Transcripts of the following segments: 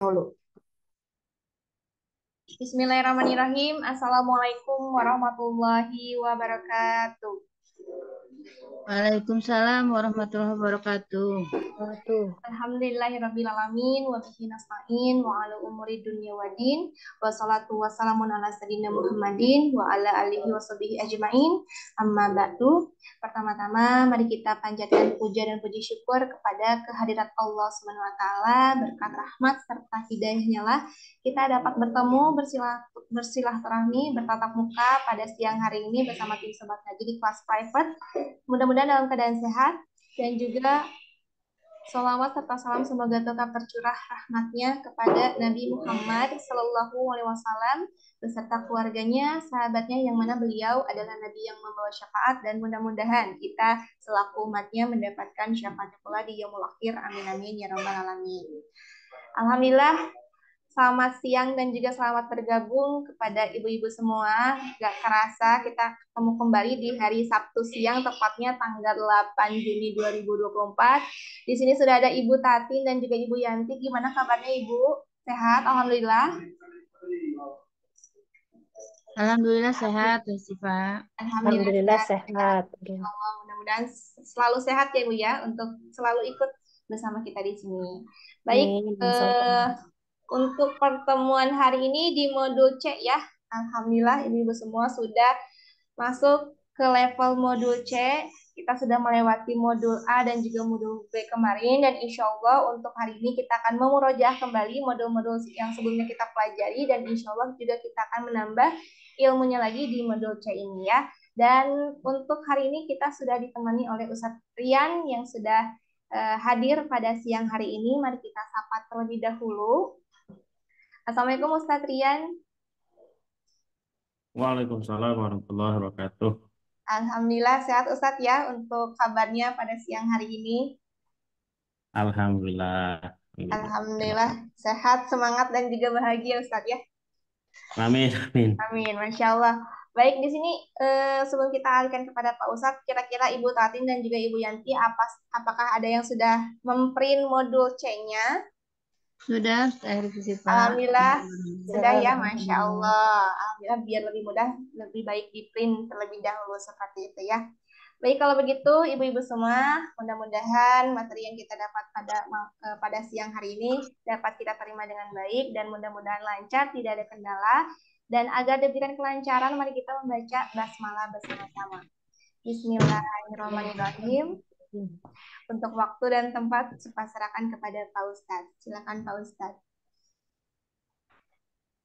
Dulu. Bismillahirrahmanirrahim. Assalamualaikum warahmatullahi wabarakatuh. Waalaikumsalam warahmatullahi wabarakatuh. Waduh, Alhamdulillahirrabbilalamin wa bihi nasta'in wa ala umuri dunya wa din wa salatu wa salamun ala sayyidina Muhammadin wa ala alihi wa sahbihi ajma'in amma ba'du. Pertama-tama mari kita panjatkan puja dan puji syukur kepada kehadirat Allah Subhanahu wa taala, berkat rahmat serta hidayahnya lah kita dapat bertemu bersilaturahmi bertatap muka pada siang hari ini bersama tim sobat ngaji di kelas private. Mudah-mudahan dalam keadaan sehat dan juga salawat serta salam semoga tetap tercurah rahmatnya kepada Nabi Muhammad Sallallahu Alaihi Wasallam beserta keluarganya, sahabatnya yang mana beliau adalah Nabi yang membawa syafaat dan mudah-mudahan kita selaku umatnya mendapatkan syafaatnya pula di yaumul akhir. Amin amin ya rabbal alamin. Alhamdulillah. Selamat siang dan juga selamat bergabung kepada ibu-ibu semua. Gak kerasa kita ketemu kembali di hari Sabtu siang, tepatnya tanggal 8 Juni 2024. Di sini sudah ada Ibu Tatin dan juga Ibu Yanti. Gimana kabarnya Ibu? Sehat? Alhamdulillah. Alhamdulillah sehat, ya, Siva. Alhamdulillah alhamdulillah sehat. sehat. Allah mudah-mudahan selalu sehat ya Bu ya untuk selalu ikut bersama kita di sini. Baik, Amin. Sama-sama. untuk pertemuan hari ini di modul C ya. Alhamdulillah ibu-ibu semua sudah masuk ke level modul C. Kita sudah melewati modul A dan juga modul B kemarin dan insya Allah untuk hari ini kita akan memurojaah kembali modul-modul yang sebelumnya kita pelajari dan insya Allah juga kita akan menambah ilmunya lagi di modul C ini ya. Dan untuk hari ini kita sudah ditemani oleh Ustadz Rian yang sudah hadir pada siang hari ini. Mari kita sapa terlebih dahulu. Assalamualaikum Ustadz Rian. Waalaikumsalam warahmatullahi wabarakatuh. Alhamdulillah sehat Ustadz ya untuk kabarnya pada siang hari ini. Alhamdulillah. Alhamdulillah sehat, semangat dan juga bahagia Ustadz ya. Amin, amin. Amin, Masya Allah. Baik, di sini sebelum kita alihkan kepada Pak Ustadz, kira-kira Ibu Tatin dan juga Ibu Yanti, apakah ada yang sudah memprint modul C-nya? Sudah, saya revisi Pak. Alhamdulillah sudah ya, Masya Alhamdulillah. Allah. Alhamdulillah biar lebih mudah, lebih baik di print terlebih dahulu seperti itu ya. Baik kalau begitu ibu-ibu semua, mudah-mudahan materi yang kita dapat pada siang hari ini dapat kita terima dengan baik dan mudah-mudahan lancar, tidak ada kendala. Dan agar diberikan kelancaran, mari kita membaca basmalah bersama-sama. Bismillahirrahmanirrahim. Untuk waktu dan tempat, serahkan kepada Pak Ustadz. Silakan Pak Ustadz.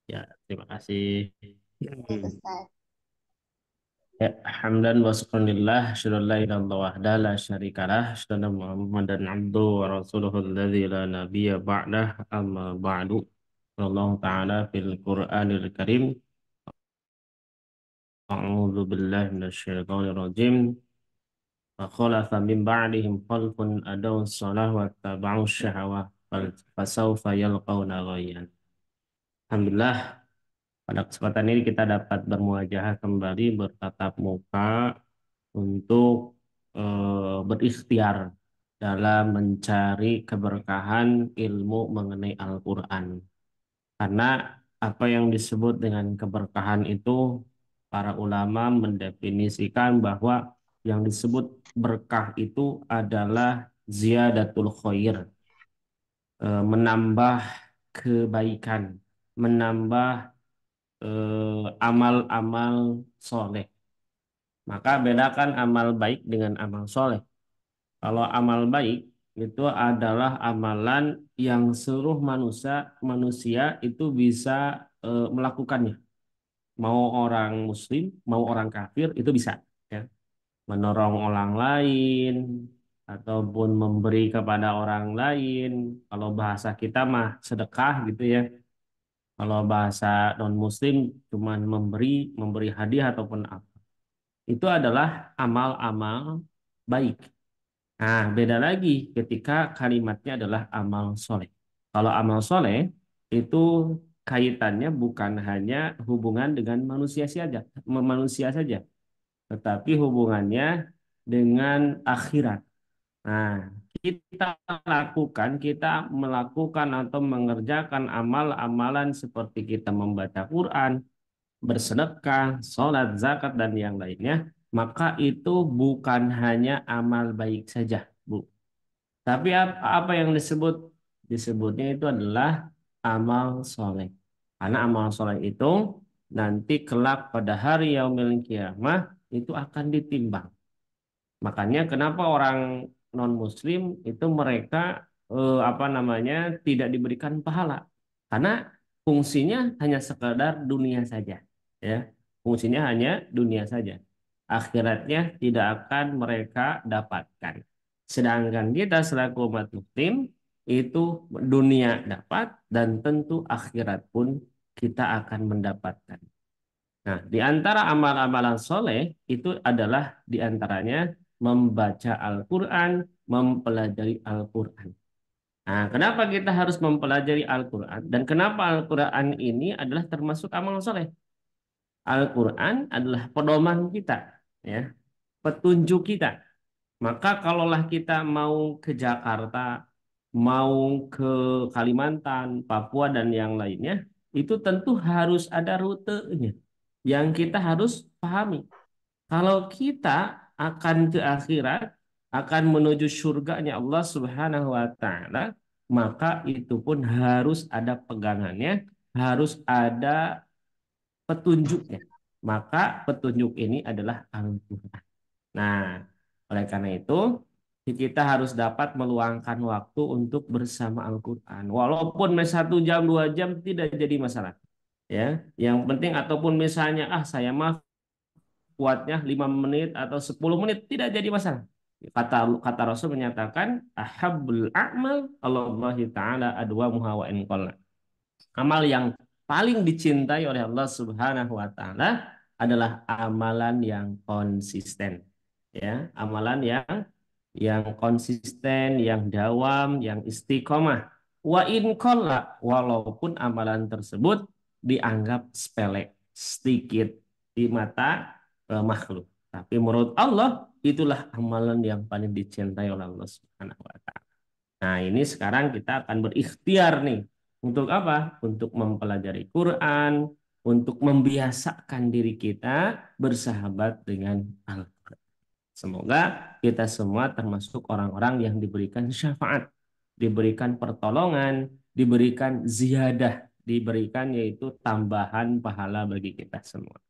Ya, terima kasih. Baik, Ustadz. Ya, hamdan wa syukranillah, asyhadu an la ilaha illallah wahdahu la syarikalah, asyhadu anna Muhammadan abduhu wa rasuluhu alladzi la nabiyya ba'dah, amma ba'du. Allah Ta'ala fil Qur'anil Karim. A'udzu billahi minasyaitonir rajim. Fa khalafa min ba'dihim khalfun adaw shalah wa tabau syahawah fasawfa yalqawna ghayyan. Alhamdulillah, pada kesempatan ini kita dapat bermuajahah kembali bertatap muka untuk berikhtiar dalam mencari keberkahan ilmu mengenai Al-Quran. Karena apa yang disebut dengan keberkahan itu, para ulama mendefinisikan bahwa yang disebut berkah itu adalah ziyadatul khair, menambah kebaikan, menambah amal-amal soleh. Maka bedakan amal baik dengan amal soleh. Kalau amal baik itu adalah amalan yang seluruh manusia itu bisa melakukannya. Mau orang muslim, mau orang kafir itu bisa. Ya. Menolong orang lain, ataupun memberi kepada orang lain. Kalau bahasa kita mah sedekah gitu ya. Kalau bahasa non-muslim cuman memberi hadiah ataupun apa. Itu adalah amal-amal baik. Nah, beda lagi ketika kalimatnya adalah amal soleh. Kalau amal soleh itu kaitannya bukan hanya hubungan dengan manusia saja, tetapi hubungannya dengan akhirat. Nah, kita lakukan, kita melakukan atau mengerjakan amal-amalan seperti kita membaca Quran, bersedekah, sholat, zakat, dan yang lainnya, maka itu bukan hanya amal baik saja, Bu. Tapi apa yang disebut? Disebutnya itu adalah amal soleh. Karena amal soleh itu nanti kelak pada hari yaumil kiamah itu akan ditimbang. Makanya kenapa orang non muslim itu mereka apa namanya tidak diberikan pahala. Karena fungsinya hanya sekedar dunia saja, ya. Fungsinya hanya dunia saja. Akhiratnya tidak akan mereka dapatkan. Sedangkan kita selaku umat muslim itu dunia dapat dan tentu akhirat pun kita akan mendapatkan. Nah, di antara amal-amalan soleh itu adalah di antaranya membaca Al-Quran, mempelajari Al-Quran. Nah, kenapa kita harus mempelajari Al-Quran? Dan kenapa Al-Quran ini adalah termasuk amal soleh? Al-Quran adalah pedoman kita, ya, petunjuk kita. Maka kalaulah kita mau ke Jakarta, mau ke Kalimantan, Papua, dan yang lainnya, itu tentu harus ada rutenya yang kita harus pahami. Kalau kita akan ke akhirat, akan menuju surganya Allah Subhanahu wa taala, maka itu pun harus ada pegangannya, harus ada petunjuknya. Maka petunjuk ini adalah Al-Qur'an. Nah, oleh karena itu kita harus dapat meluangkan waktu untuk bersama Al-Qur'an. Walaupun 1 jam, 2 jam tidak jadi masalah. Ya, yang penting ataupun misalnya saya mah kuatnya 5 menit atau 10 menit tidak jadi masalah. Kata kata Rasul menyatakan ahabbul a'mal Allah taala adwamuha wa in qalla. Amal yang paling dicintai oleh Allah Subhanahu wa taala adalah amalan yang konsisten. Ya, amalan yang konsisten, yang dawam, yang istiqomah. Wa in qalla, walaupun amalan tersebut dianggap sepele, sedikit di mata makhluk. Tapi menurut Allah itulah amalan yang paling dicintai oleh Allah Subhanahu wa taala. Nah, ini sekarang kita akan berikhtiar nih. Untuk apa? Untuk mempelajari Quran, untuk membiasakan diri kita bersahabat dengan Al-Quran. Semoga kita semua termasuk orang-orang yang diberikan syafaat, diberikan pertolongan, diberikan ziyadah, diberikan yaitu tambahan pahala bagi kita semua.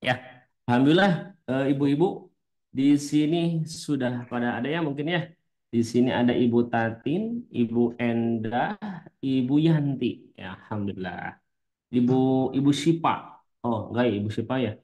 Ya, alhamdulillah ibu-ibu di sini sudah pada ada ya mungkin ya. Di sini ada Ibu Tatin, Ibu Endah, Ibu Yanti. Ya, alhamdulillah. Ibu Ibu Sipa. Oh, enggak ya Ibu Sipa ya.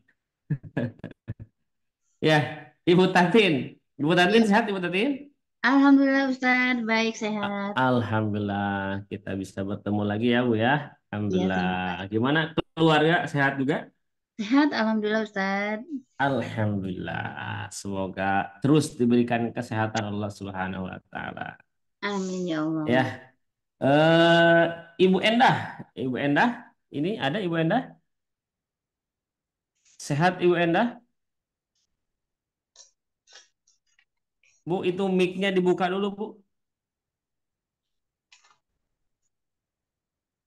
Ya, Ibu Tatin. Ibu Tatin Iya. sehat Ibu Tatin? Alhamdulillah Ustaz, baik sehat. Alhamdulillah kita bisa bertemu lagi ya Bu ya. Iya, Alhamdulillah. sama. Gimana keluarga sehat juga? Sehat, Alhamdulillah Ustaz. Alhamdulillah. Semoga terus diberikan kesehatan Allah Subhanahu wa taala. Amin ya Allah. Ya. Eh Ibu Endah, Ibu Endah, ini ada Ibu Endah? Sehat Ibu Endah? Bu, itu mic-nya dibuka dulu, Bu.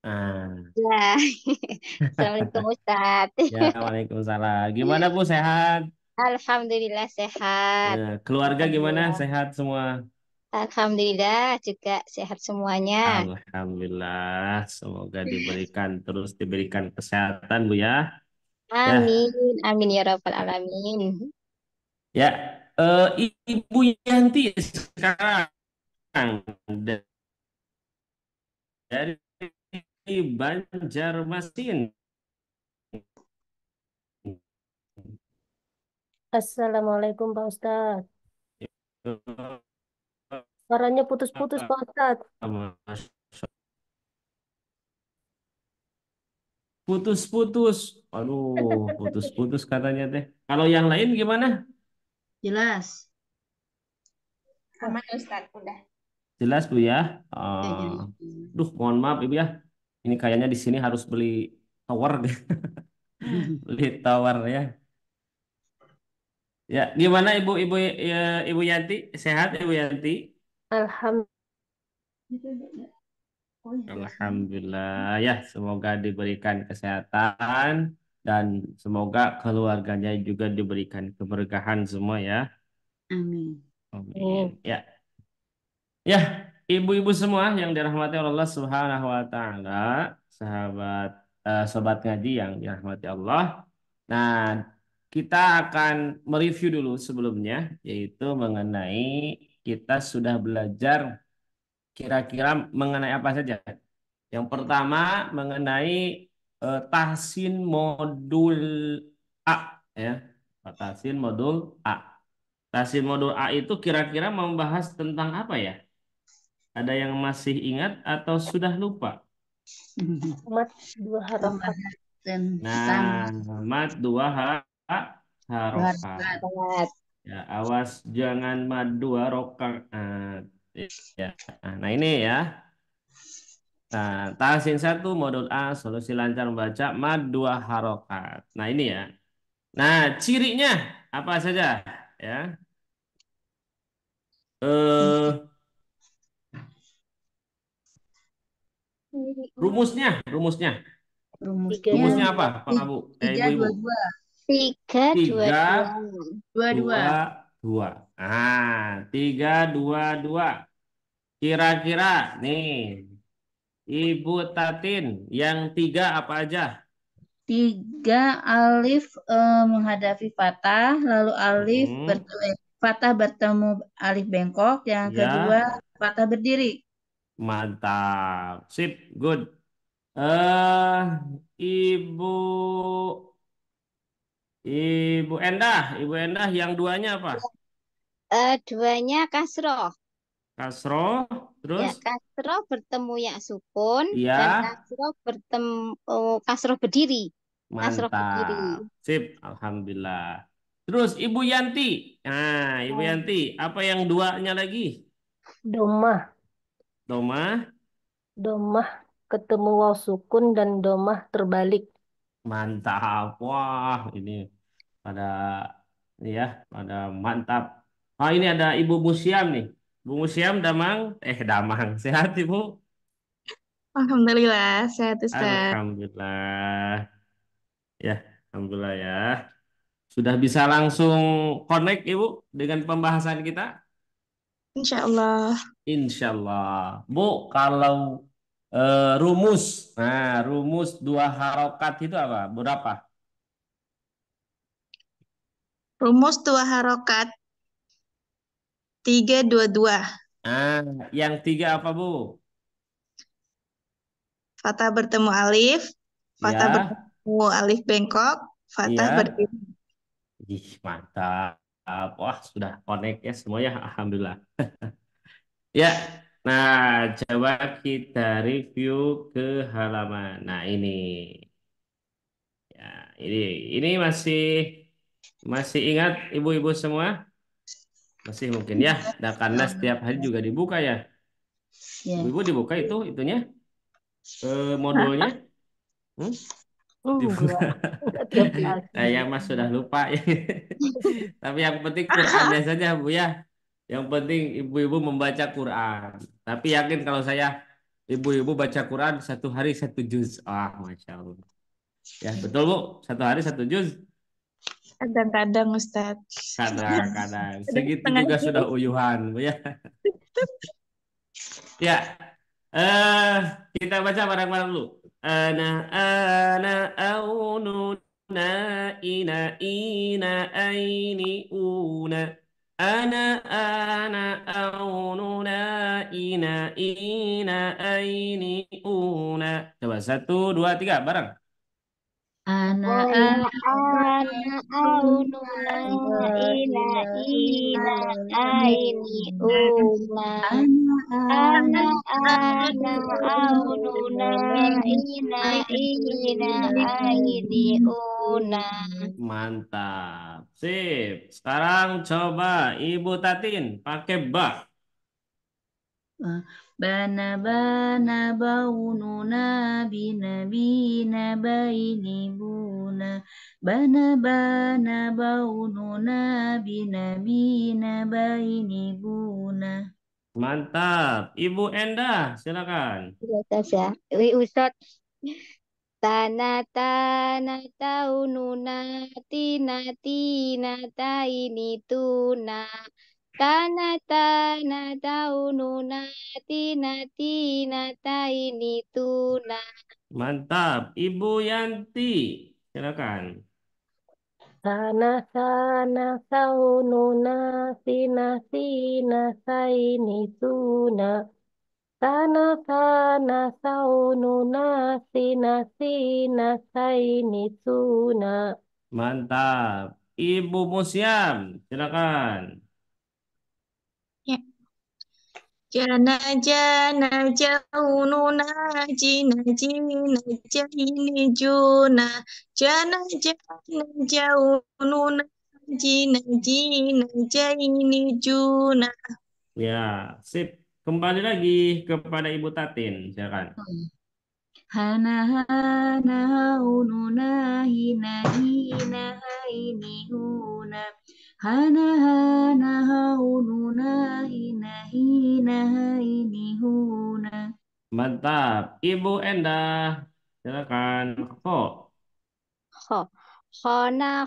Nah, Ya, Assalamualaikum Ustadz. ya Waalaikumsalam. Gimana Bu, sehat? Alhamdulillah sehat. Keluarga gimana? Alhamdulillah. Sehat semua? Alhamdulillah juga sehat semuanya. Alhamdulillah. Semoga terus diberikan kesehatan, Bu ya. Ya, Amin. Amin ya Rabbal Alamin. ya. Ibu Yanti sekarang dari Banjarmasin. Assalamualaikum Pak Ustadz. Suaranya putus-putus Pak Ustadz. Putus-putus. Aduh, putus-putus katanya teh. Kalau yang lain gimana? Jelas. Aman Ustaz, udah. Jelas Bu ya. Ya, jelas. Duh, mohon maaf Ibu ya. Ini kayaknya di sini harus beli tower deh. Beli tower ya. Ya, gimana Ibu Ibu Yanti? Sehat Ibu Yanti? Alhamdulillah. Alhamdulillah ya, semoga diberikan kesehatan dan semoga keluarganya juga diberikan keberkahan semua ya. Amin. Amin. Ya, ya, ibu-ibu semua yang dirahmati Allah Subhanahu wa taala, sahabat sobat ngaji yang dirahmati Allah. Nah, kita akan mereview dulu sebelumnya, yaitu mengenai kita sudah belajar kira-kira mengenai apa saja. Yang pertama mengenai tahsin modul A ya. Tahsin modul A. Tahsin modul A itu kira-kira membahas tentang apa ya? Ada yang masih ingat atau sudah lupa? Mat dua harokat. Tentang Nah, mat dua harokat. harokat. Saat. Ya, awas jangan mad dua rokat. Ya. Nah, ini ya. Nah, tahsin satu modul A solusi lancar membaca mad dua harokat. Nah, ini ya. Nah, cirinya apa saja ya? Eh, rumusnya, rumusnya, Tiga, Rumusnya rumusnya dua, apa, Pak Abu? tiga Ibu-ibu. dua dua Tiga, dua, Tiga, dua. dua dua. dua, dua. Tiga, dua, dua. Kira-kira nih, Ibu Tatin, yang tiga apa aja? Tiga alif menghadapi fathah, lalu alif Hmm, fathah bertemu alif bengkok. Yang kedua ya, fathah berdiri. mantap. Sip, good. Eh, Ibu Ibu Endah yang duanya apa? Duanya kasroh. Kasroh, Ya, terus kasroh bertemu ya sukun dan iya, kasroh bertemu kasroh berdiri. Kasroh berdiri. mantap. Sip, alhamdulillah. Terus Ibu Yanti. Nah, Ibu Oh, Yanti, apa yang duanya lagi? domah. Doma, Domah ketemu waw sukun dan domah terbalik. mantap. Wah, ini pada ya, pada mantap. Oh, ini ada Ibu Musiam nih. Bu Musiam Damang, Damang. Sehat Ibu? Alhamdulillah, sehat Ustaz. Alhamdulillah. Ya, alhamdulillah ya. Sudah bisa langsung connect Ibu dengan pembahasan kita? Insya Allah. Insya Allah. Bu, kalau rumus, rumus dua harokat itu apa? Berapa? Rumus dua harokat 322. Ah, yang tiga apa Bu? Fathah bertemu alif, fathah Ya, bertemu alif bengkok, fathah iya. berdiri. Ih, mantap. Wah, sudah connect ya semuanya. Alhamdulillah. Ya, nah coba kita review ke halaman. Nah, ini. Ya, ini masih masih ingat ibu-ibu semua? Masih mungkin ya. Nah, karena setiap hari juga dibuka ya. Ya. Ibu-ibu dibuka itu itunya modulnya. Hmm? Enggak. Dibuka. Enggak tiap hari. Saya mas sudah lupa. Tapi yang penting Qurannya saja Bu ya. Yang penting ibu-ibu membaca Quran. Tapi yakin kalau saya ibu-ibu baca Quran satu hari satu juz. Ah, Masya Allah. Ya betul Bu. Satu hari satu juz. Kadang-kadang Ustadz. Kadang-kadang. Kadang Segitu setengah juga sudah juz. uyuhan Bu ya. Ya. Eh kita baca bareng-bareng dulu. Ana ana aununa ina ina aini una. Ana ana aununa ina ina aini una. Coba satu dua tiga bareng. Anak-anak anak aununa ina ina aini una. Anak aununa ina ina aini una. Mantap. Sip. Sekarang coba Ibu Tatin pakai ba. Bana bana baununa bina bina baini buna bana bana baununa bina bina baini buna. Mantap. Ibu Endah, silakan. Ya, Ustaz ya. Ustaz. Tanah taununa tina tina ini tuna. Tanah taununa tina tina ini tuna. Mantap. Ibu Yanti, silakan. Sana saununa sina sina saini suna. Sana saununa sina sina saini suna. Mantap. Ibu Musiam, silakan. Ya. Jana jana jaununa jina jina jahini juna. Jana jana jaununa jina jina jahini juna. Ya, sip. Kembali lagi kepada Ibu Tatin, silakan. Hana hana haununa hina hina haini huna. Hana hana haununa hina hina haini huna. Mantap. Ibu Endah, silakan. Kok. Kho. Khona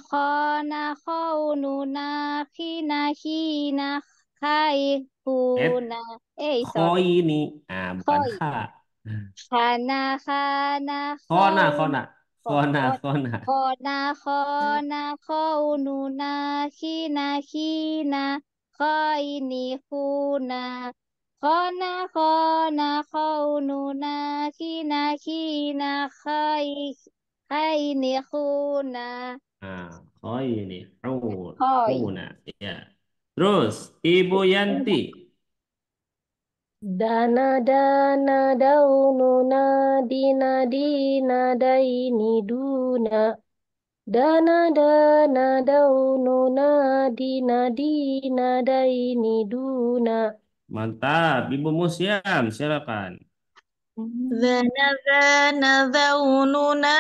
khaununa khina khina khai Eh, huna. koi Sorry. ini. Ah, bukan Khoi. ha. Khana khana Kona, khaun. kona. Kho. Kona, Kho. kona. Khona khaununa khina khina khaini huna. Khona khaununa khina khina khaini huna. Nah, koi ini. Khoi. Huna. Ya. Terus, Ibu Yanti. Dana dana daununa dina dina daini duna. Dana dana daununa dina dina daini duna. Mantap. Ibu Musiam, silakan. Vana vana vaununa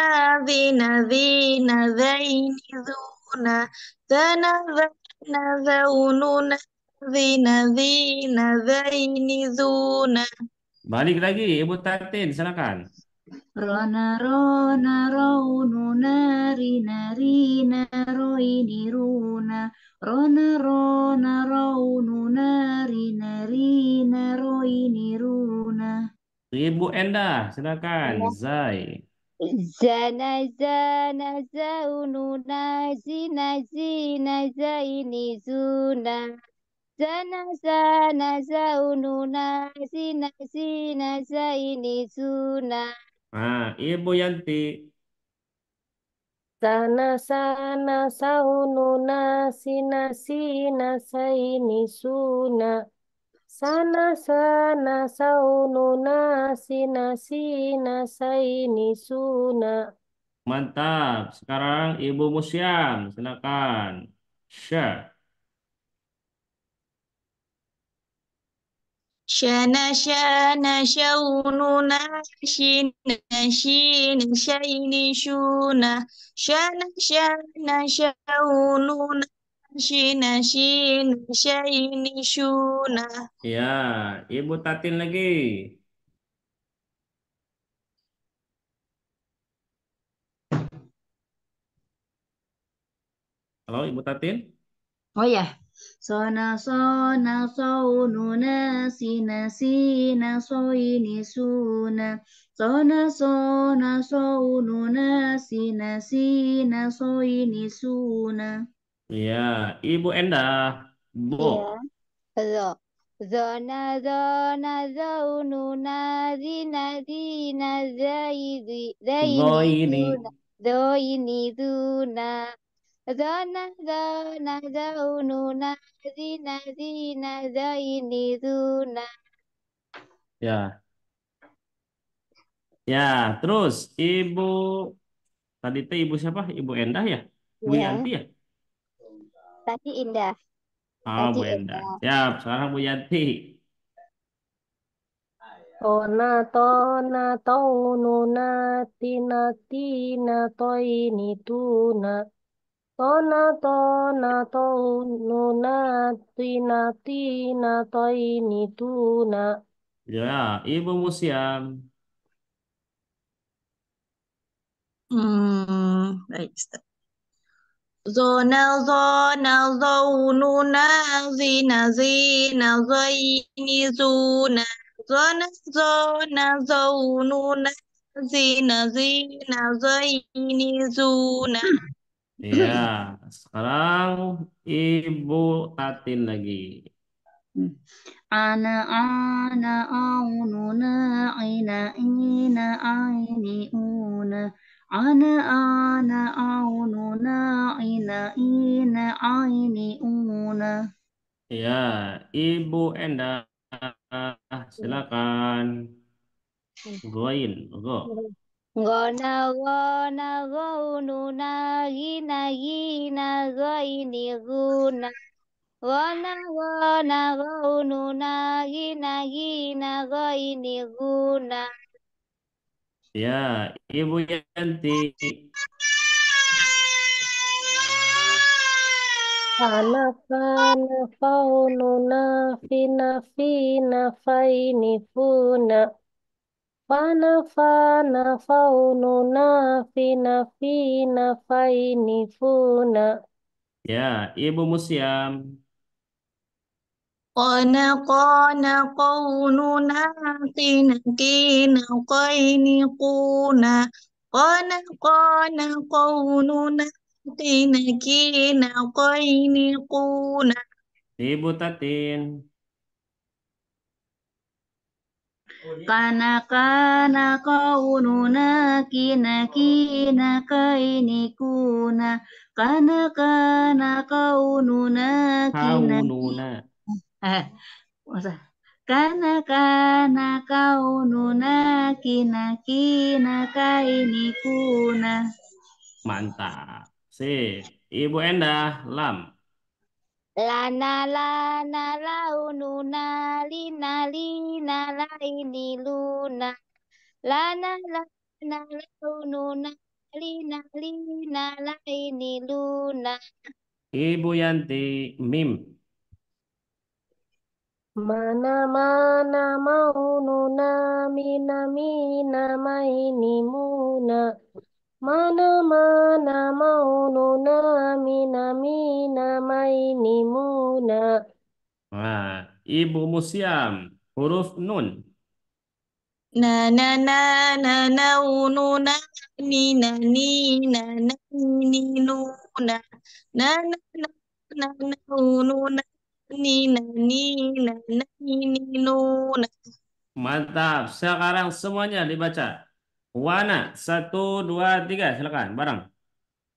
vina vina vaini zuna. Vana vana vaununa vina vina vaini zuna. Balik lagi, Ibu Tatin, silakan. Rona rona raununa rina rina roini runa. Rona rona raununa rina rina roini runa. Ibu Endah, silakan. Zai. Zana zana zaununa zina zina zaini zuna. Zana zana zaununa zina zina zaini zuna. Nah, Ibu Yanti. Sana sana saununa sina sina saini suna. Sana sana saununa sina sina saini suna. Mantap. Sekarang Ibu Musiam, silakan. Syah. Shana shana shaununa shina shina shaini shuna. Shana shana shaununa shina shina shaini shuna. Ya, Ibu Tatin lagi. Halo, Ibu Tatin. Oh ya, sona sona saununa sina sina soini suna. Sona sona saununa sina sina soini suna. Ya, Ibu Endah. Bo. Ya. Zo. Zona zona zaununa zina zina zaini Zoini. zuna. Zaini zuna. Zona zona zaununa zina zina zaini zuna. Ya, ya. Terus Ibu tadi teh Ibu siapa? Ibu Endah ya? Ibu Ya. Yanti ya? Tadi indah. Ah, Tadi Bu Endah. indah. Siap. Sekarang Bu Yanti. Tona tona taununa tina tina toini tuna. Tona tona nuna tina tina toini tuna. Ya, Ibu Musiam. Baik, Ustaz. Zona zona zaununa zina zina zaini zuna. Zona zona zaununa zina zina zaini zuna. Ya, sekarang Ibu Tatin lagi. Ana aununa ina aini una. Ana aununa ina aini una. Ya, Ibu Endah, silakan. Goin, go. Gona gona gaununa gina gina gaini guna. Gona gona gaununa gina gina gaini guna. Ya, Ibu Yanti. Kana faununa fina faini funa. Fana faununa fina faini funa. Ya, Ibu Musiam. Qana qana qaununa qina qina qaini quna. Qana qana qaununa qina qina qaini quna. Ibu Tatin. Kana kaununa kina kaini kuna. Kana kaununa Kaununa. eh masa kana kaununa kina kaini kuna. Mantap. Sip. Ibu Endah, lam. Lana lana laununa lina lina laini luna. Lana lana laununa lina lina laini luna. Ibu Yanti, mim. Mana maununa mina maini muna. Mana maununa mina maini muna. Nah, Ibu Musiam, huruf nun. Na na na na na ununa ni na ni na na ni nuna. Na na na na na ununa ni na ni na na ni nuna. Mantap. Sekarang semuanya dibaca. Wana, satu, dua, tiga. Silakan, bareng.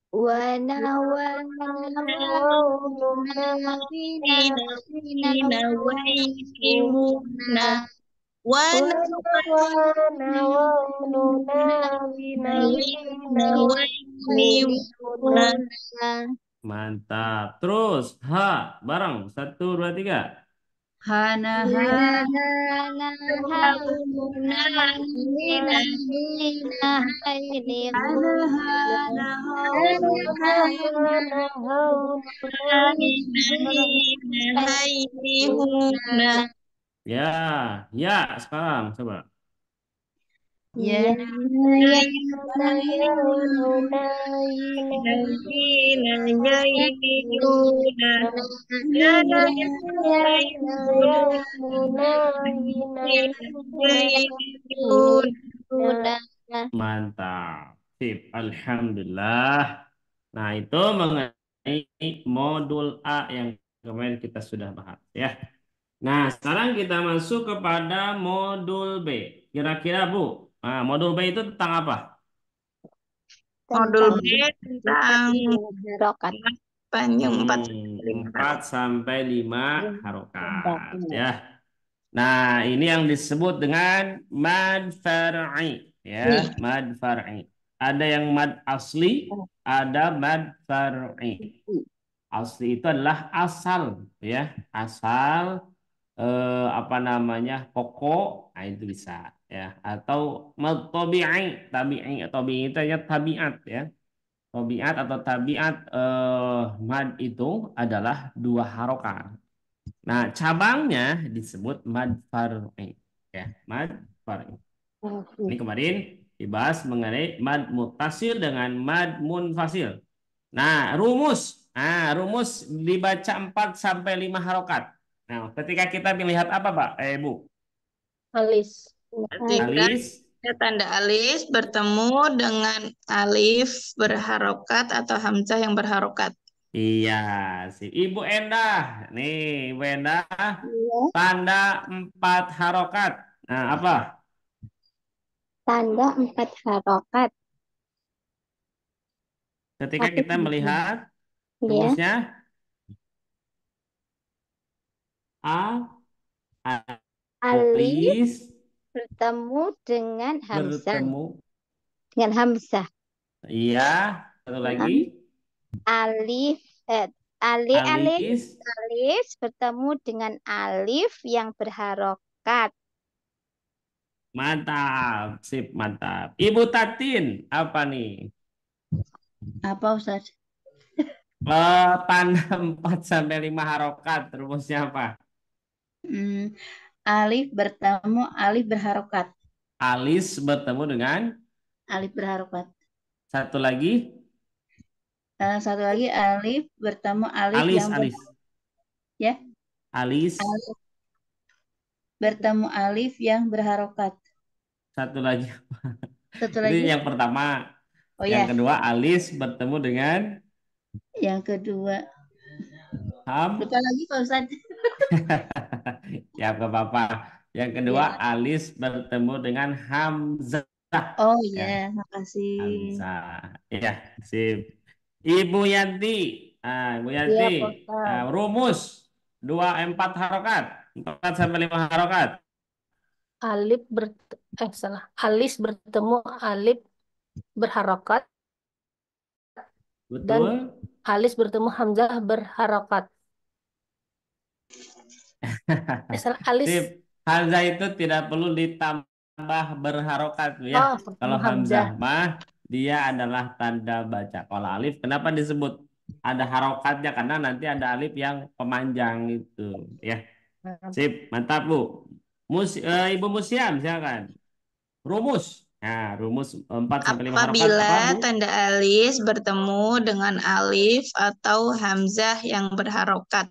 Wana wana waununa vina vina Ina waini huna. Wana Wana waununa mina mina waini huna. Mantap. Terus, ha, bareng. Satu, dua, tiga. Hana Hana haununa vina vina haini hana Wana waununa Haini huna. Ya, ya. Sekarang coba. ya waununa Ina yaini huna. Nana yaini huna. Mantap. Sip. Alhamdulillah. Nah, itu mengenai modul A yang kemarin kita sudah bahas ya. Nah, sekarang kita masuk kepada modul B. Kira-kira Bu, nah, modul B itu tentang apa? Modul Tentang B tentang harokat. panjang 4 4 sampai 5 harokat ya. Nah, ini yang disebut dengan mad far'i ya, mad far'i. Ada yang mad asli, ada mad far'i. Asli itu adalah asal ya, asal apa namanya? Pokok, nah itu bisa ya. Atau mad tabi'i, tabi'i itu hanya tabiat ya. Tobiat atau tabiat mad itu adalah 2 harokat. Nah, cabangnya disebut mad far'i. Ya, mad far'i. Ini kemarin dibahas mengenai mad muttasil dengan mad munfasil. Nah, rumus. Nah, rumus dibaca 4 sampai 5 harokat. Nah, ketika kita melihat apa, Pak? Bu? Alis. Ketika Alis, tanda alis bertemu dengan alif berharokat atau hamzah yang berharokat. iya, si Ibu Endah. Nih, Ibu Endah, Iya. tanda 4 harokat. Nah, apa? Tanda 4 harokat. Ketika Satu kita dua. melihat Ya. rumusnya A, Alif alis bertemu dengan hamzah. bertemu. Dengan hamzah. Iya, satu lagi. Alif, alif Alis, bertemu dengan alif yang berharokat. mantap. Sip, mantap. Ibu Tatin, apa nih? Apa Ustaz? Tanda 4 sampai 5 harokat. Rumusnya apa? Alif bertemu alif berharokat. Alis bertemu dengan Alif berharokat. satu lagi. Satu lagi alif bertemu alif Alis, yang alis. ya. Alis. Alif bertemu alif yang berharokat. Satu lagi. Satu Ini lagi. yang pertama. Oh Yang ya, kedua, alis bertemu dengan yang kedua. ham. Lupa lagi Pak Ustaz. Ya, gak apa-apa. Yang kedua, Ya. alis bertemu dengan hamzah. Oh Ya, ya, makasih. hamzah. Ya, sip. Ibu Yanti. Ibu Iya, Yanti. Pak Ustaz. Rumus 4 harokat. 4 sampai 5 harokat. Alis bertemu alif berharokat dan Betul. alis bertemu hamzah berharokat. Salah, alis. Sip. Hamzah itu tidak perlu ditambah berharokat ya. Bertemu Kalau hamzah. hamzah mah dia adalah tanda baca. Kalau alif kenapa disebut ada harokatnya? Karena nanti ada alif yang pemanjang itu ya. Sip, mantap Bu. Ibu Musiam silakan. Rumus. Nah, rumus 4 sampai 5 harokat Apabila apa Bu? tanda alis bertemu dengan alif atau hamzah yang berharokat.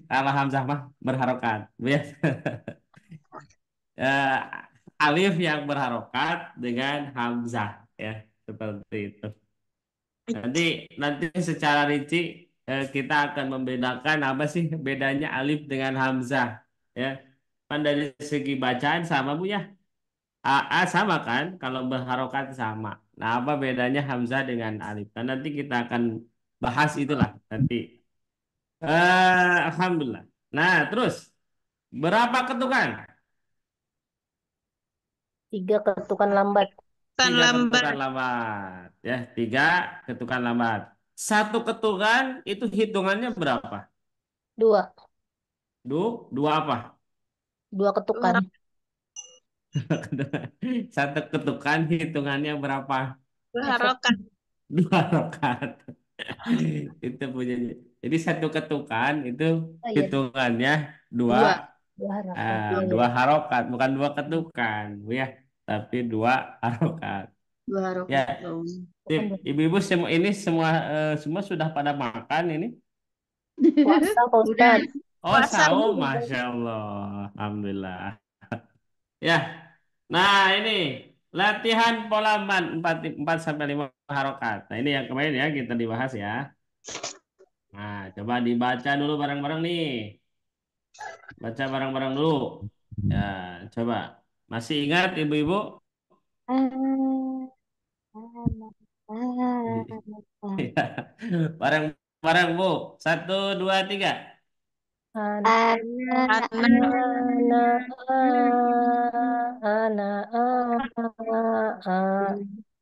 Kalau hamzah mah berharokat, Bu ya. Eh, alif yang berharokat dengan hamzah ya, seperti itu. Nanti secara rinci kita akan membedakan apa sih bedanya alif dengan hamzah ya. Kan dari segi bacaan sama Bu ya. A sama kan kalau berharokat sama. Nah, apa bedanya hamzah dengan alif? Nah, nanti kita akan bahas itulah nanti. Alhamdulillah. Nah, terus berapa ketukan? 3 ketukan lambat. 3 ketukan lambat ya, 3 ketukan lambat. 1 ketukan itu hitungannya berapa? 2. 2 apa? 2 ketukan. 1 ketukan hitungannya berapa? Berharokat. 2 harokat. Itu punyanya. Jadi 1 ketukan itu Oh, iya. hitungannya 2 2 harokat. 2 harokat, bukan 2 ketukan Bu ya, tapi 2 harokat. 2 harokat. Ya. Sip. Ibu-ibu semua ini semua sudah pada makan ini? Puasa Pak Ustaz. Oh, Puasa, sahur, Bu. Masya Allah. Alhamdulillah. Ya. Nah, ini latihan pola man 4 sampai 5 harokat. Nah, ini yang kemarin ya kita dibahas ya. Nah, coba dibaca dulu bareng-bareng nih. Baca bareng-bareng dulu. Ya, coba. Masih ingat ibu-ibu? Bareng-bareng Bu. 1, 2, 3.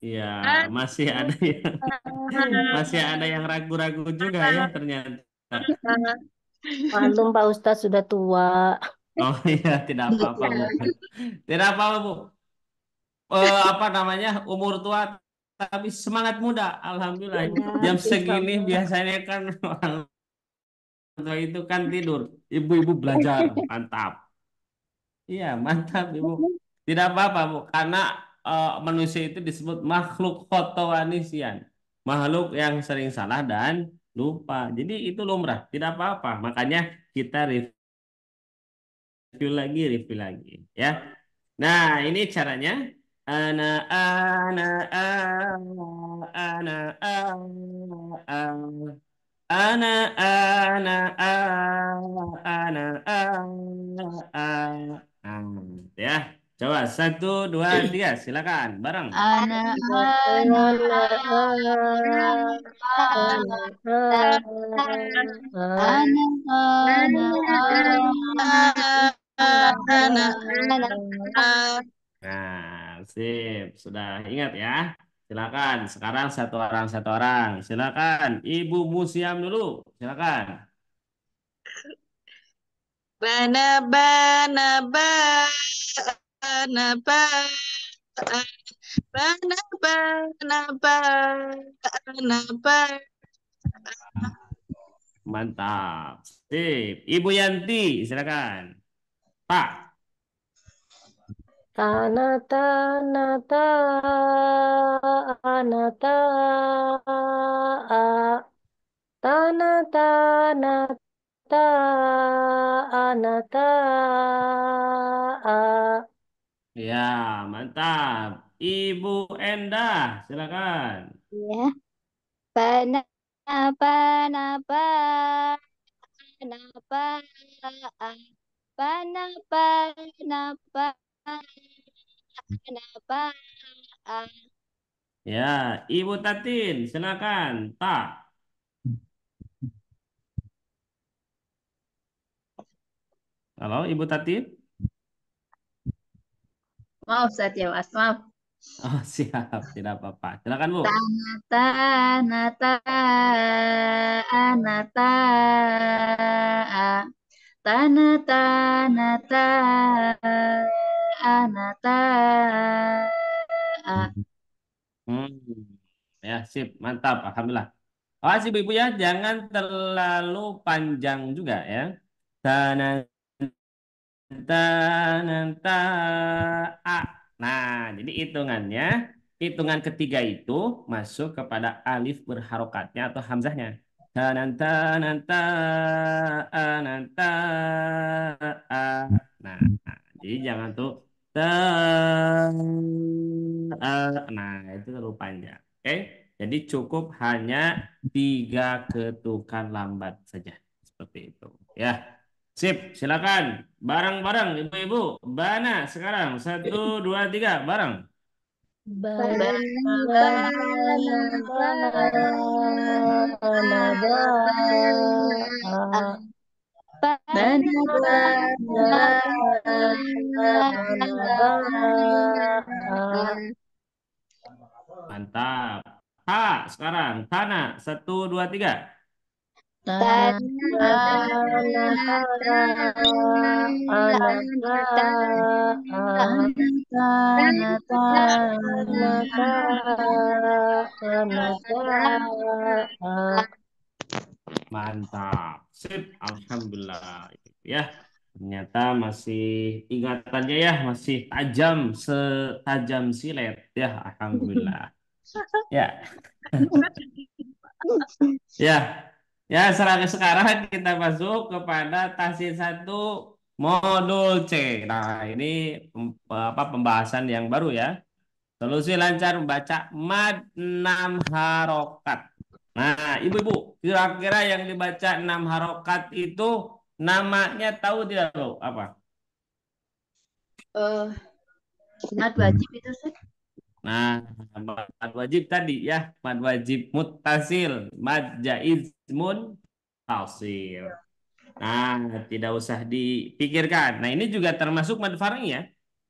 Ya, masih ada yang ragu-ragu juga ya ternyata. Maklum Pak Ustaz sudah tua. Oh iya, tidak apa-apa Bu. Tidak apa-apa Bu. Apa namanya? Umur tua tapi semangat muda. Alhamdulillah. Ya, Jam insya segini Allah. biasanya kan orang tua itu kan tidur. Ibu-ibu belajar. Mantap. Iya, mantap Ibu. Tidak apa-apa, Bu. Karena manusia itu disebut makhluk khotowanisian. Makhluk yang sering salah dan lupa. Jadi itu lumrah. Tidak apa-apa. Makanya kita review lagi. Ya. Nah, ini caranya. Ana, ana, ana, ana, Nah, ya. Coba satu, dua, tiga, silakan bareng. Anak, Ana, anak, anak, Nah, sip, sudah ingat ya. Silakan. Sekarang satu orang. Silakan. Ibu Musiam dulu. Silakan. Bana bana bana bana bana bana bana bana. Mantap. Sip. Ibu Yanti, silakan. Pak. tanah, tanah, tanah, tanah, tanah, tanah, tanah. Ya, mantap. Ibu Endah, silakan. Ya. Bana, bana, bana, bana, bana, bana, bana, bana. Ya, Ibu Tatin, silakan. Tak. Halo, Ibu Tatin? maaf Satya Mas, maaf. Oh, siap. Tidak apa-apa. Silakan, Bu. Tanah, tanah, tanah, tanah, tanah, tanah. Hmm. Ya, sip. Mantap. Alhamdulillah. Oh, sih Ibu ya, jangan terlalu panjang juga ya. Tanah, tanah, tanah. Nah, jadi hitungan ketiga itu masuk kepada alif berharokatnya atau hamzahnya. Tanah, tanah, tanah, tanah. Nah, jadi jangan tuh nah itu terlalu panjang. Oke, jadi cukup hanya 3 ketukan lambat saja seperti itu. Ya, sip. Silakan bareng-bareng ibu-ibu. Bana sekarang satu dua tiga bareng. Bana, Bana, bana, bana, bana. Bana, bana, Mantap. Ha sekarang tanah satu dua tiga. tanah, tanah, Mantap. Sip. Alhamdulillah. Ya, ternyata masih ingatannya ya masih tajam setajam silet ya. Alhamdulillah. Ya, ya, ya. Sekarang kita masuk kepada tahsin satu modul C. Nah, ini apa pembahasan yang baru ya. Solusi lancar membaca mad 6 harokat. Nah, ibu-ibu, kira-kira yang dibaca 6 harokat itu namanya tahu tidak Bu? Apa? mad wajib itu sih. Nah, mad wajib tadi ya, mad wajib muttasil, mad jaiz muntasil. Nah, tidak usah dipikirkan. Nah, ini juga termasuk mad far'i ya.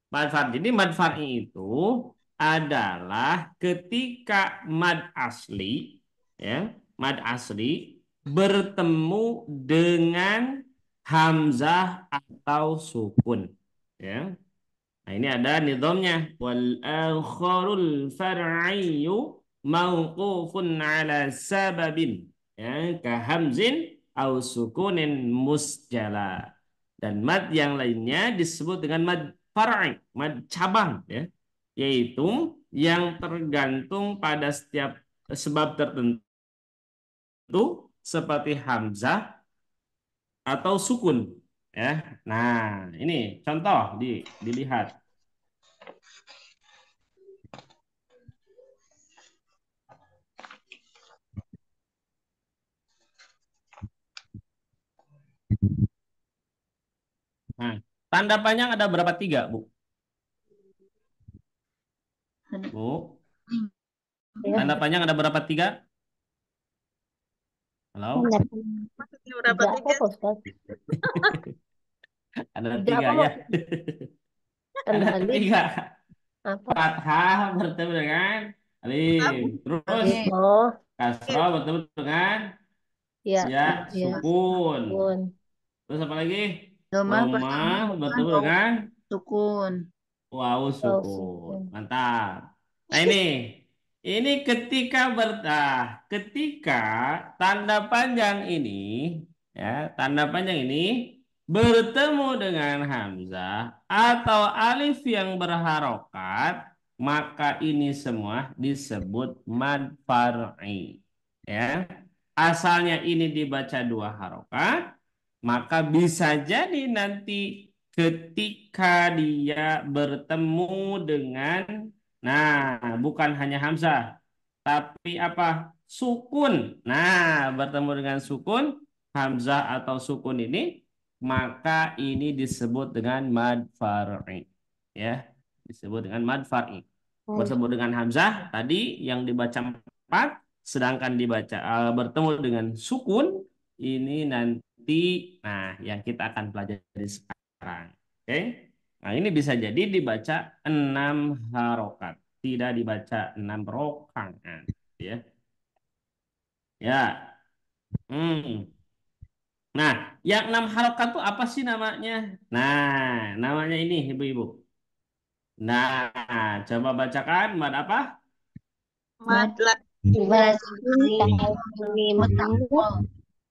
Mad far'i. Jadi mad far'i itu adalah ketika mad asli ya, mad asli bertemu dengan hamzah atau sukun ya. Nah, ini ada nizamnya. Wal akharul far'iyyu mauqufun ala sababin. Ya, ka hamzin au sukunin musjala. Dan mad yang lainnya disebut dengan mad far'i, mad cabang ya. Yaitu yang tergantung pada setiap sebab tertentu seperti hamzah atau sukun ya. Nah, ini contoh dilihat. Nah, tanda panjang ada berapa? 3, Bu? Bu, Ya, tanda panjang ada berapa? 3? Halo? Maksudnya berapa tiga apa tiga? Pak Ustaz? Ada Tiga 3 apa ya. Tanda Ada alif 3. apa? Fathah bertemu dengan alif. Terus Oh, kasroh bertemu dengan ya, ya ya. sukun. Sukun. Terus apa lagi? Domah Domah pertama bertemu dengan dengan sukun. wawu Oh, sukun. sukun. Mantap. Nah, ini ketika tanda panjang ini ya, tanda panjang ini bertemu dengan hamzah atau alif yang berharokat, maka ini semua disebut mad far'i. Ya. Asalnya ini dibaca 2 harokat, maka bisa jadi nanti ketika dia bertemu dengan, nah, bukan hanya hamzah, tapi apa? Sukun. Nah, bertemu dengan sukun, hamzah atau sukun ini, maka ini disebut dengan mad far'i. Ya, disebut dengan mad far'i. Bertemu dengan hamzah tadi yang dibaca 4, sedangkan bertemu dengan sukun ini nanti, nah, yang kita akan pelajari sekarang. Oke? Nah, ini bisa jadi dibaca 6 harokat, tidak dibaca 6 rokaat, ya. Ya. Hmm. Nah, yang 6 harokat itu apa sih namanya? Nah, namanya ini Ibu-ibu. Nah, coba bacakan mad apa? Mad Lazim Lazim kalim mutakol.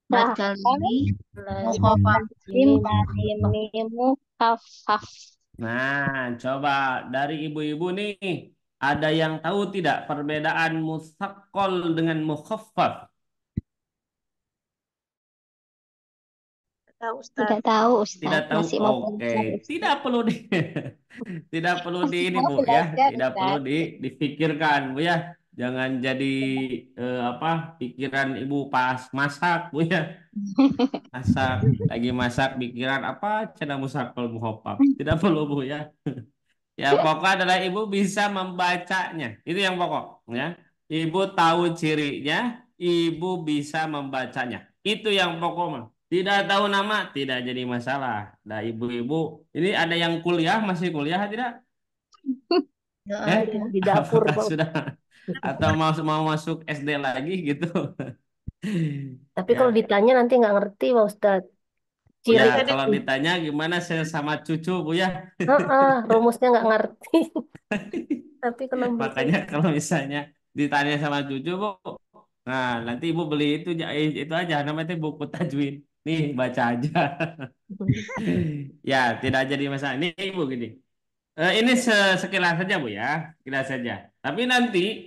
Mad kalimi mukhafaf. lazim kalimimu kafaf. Nah, coba dari ibu-ibu nih, ada yang tahu tidak perbedaan musaqqal dengan mukhaffaf? tahu Tidak Ustaz. tahu Tidak Ustaz, tahu. masih mau Oke, belajar Ustaz. tidak perlu tidak perlu Masih ini mau Bu ya, belajar tidak perlu Ustaz. dipikirkan Bu ya. Jangan jadi apa pikiran ibu pas masak Bu ya. Lagi masak pikiran apa cina musaqqal muhaffaf. Tidak perlu Bu ya. Ya, pokok adalah ibu bisa membacanya. Itu yang pokok, ya. Ibu tahu cirinya, ibu bisa membacanya. Itu yang pokok mah. Tidak tahu nama, tidak jadi masalah. Nah, ibu-ibu, ini ada yang kuliah, masih kuliah tidak? Ya, Eh, Di dapur apakah Pak. sudah atau mau masuk SD lagi gitu? Tapi kalau Ya, ditanya nanti nggak ngerti Pak Ustaz. ya Ciri. kalau ditanya gimana saya sama cucu Bu ya. Rumusnya nggak ngerti. Tapi kalau baca Makanya kalau misalnya ditanya sama cucu, Bu, nah nanti ibu beli itu aja namanya itu buku tajwid. Nih baca aja. Ya, tidak jadi masalah. Ini ibu gini. Ini sekilas saja Bu ya, sekilas saja. Tapi nanti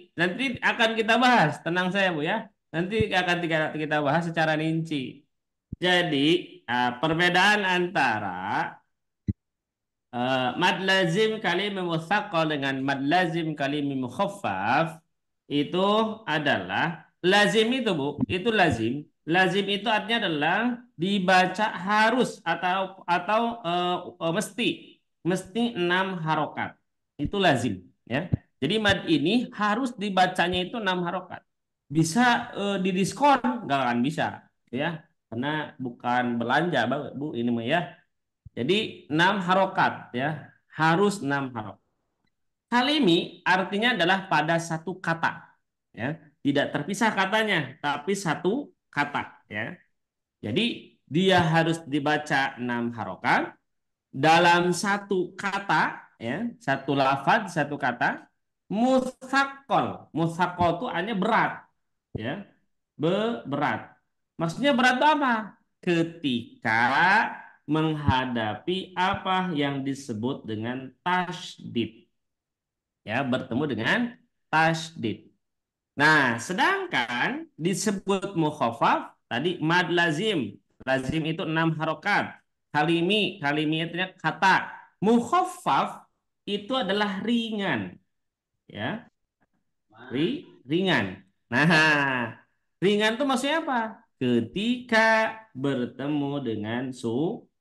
akan kita bahas. Tenang saya Bu ya. Nanti akan kita bahas secara rinci. Jadi perbedaan antara mad lazim kalim mutsaqqal dengan mad lazim kalim mukhaffaf itu adalah lazim itu Bu, itu lazim. Lazim itu artinya adalah dibaca harus atau mesti 6 harokat. Itu lazim ya. Jadi mad ini harus dibacanya itu 6 harokat. Bisa didiskon nggak akan bisa ya. Karena bukan belanja Bu ini mah ya. Jadi 6 harokat ya, harus 6 harokat. Kalimi artinya adalah pada satu kata, ya, tidak terpisah katanya, tapi satu kata, ya. Jadi dia harus dibaca 6 harokat dalam satu kata, ya, satu lafaz, satu kata. Mutsaqal. Mutsaqal itu artinya berat, ya. Berat. Maksudnya berat itu apa? Ketika menghadapi apa yang disebut dengan tasydid. Ya, bertemu dengan tasydid. Nah, sedangkan disebut mukhafaf tadi mad lazim. Lazim itu 6 harokat. Kalimi itu kata. Mukhaffaf itu adalah ringan, ya. Ringan. Nah, ringan itu maksudnya apa? Ketika bertemu dengan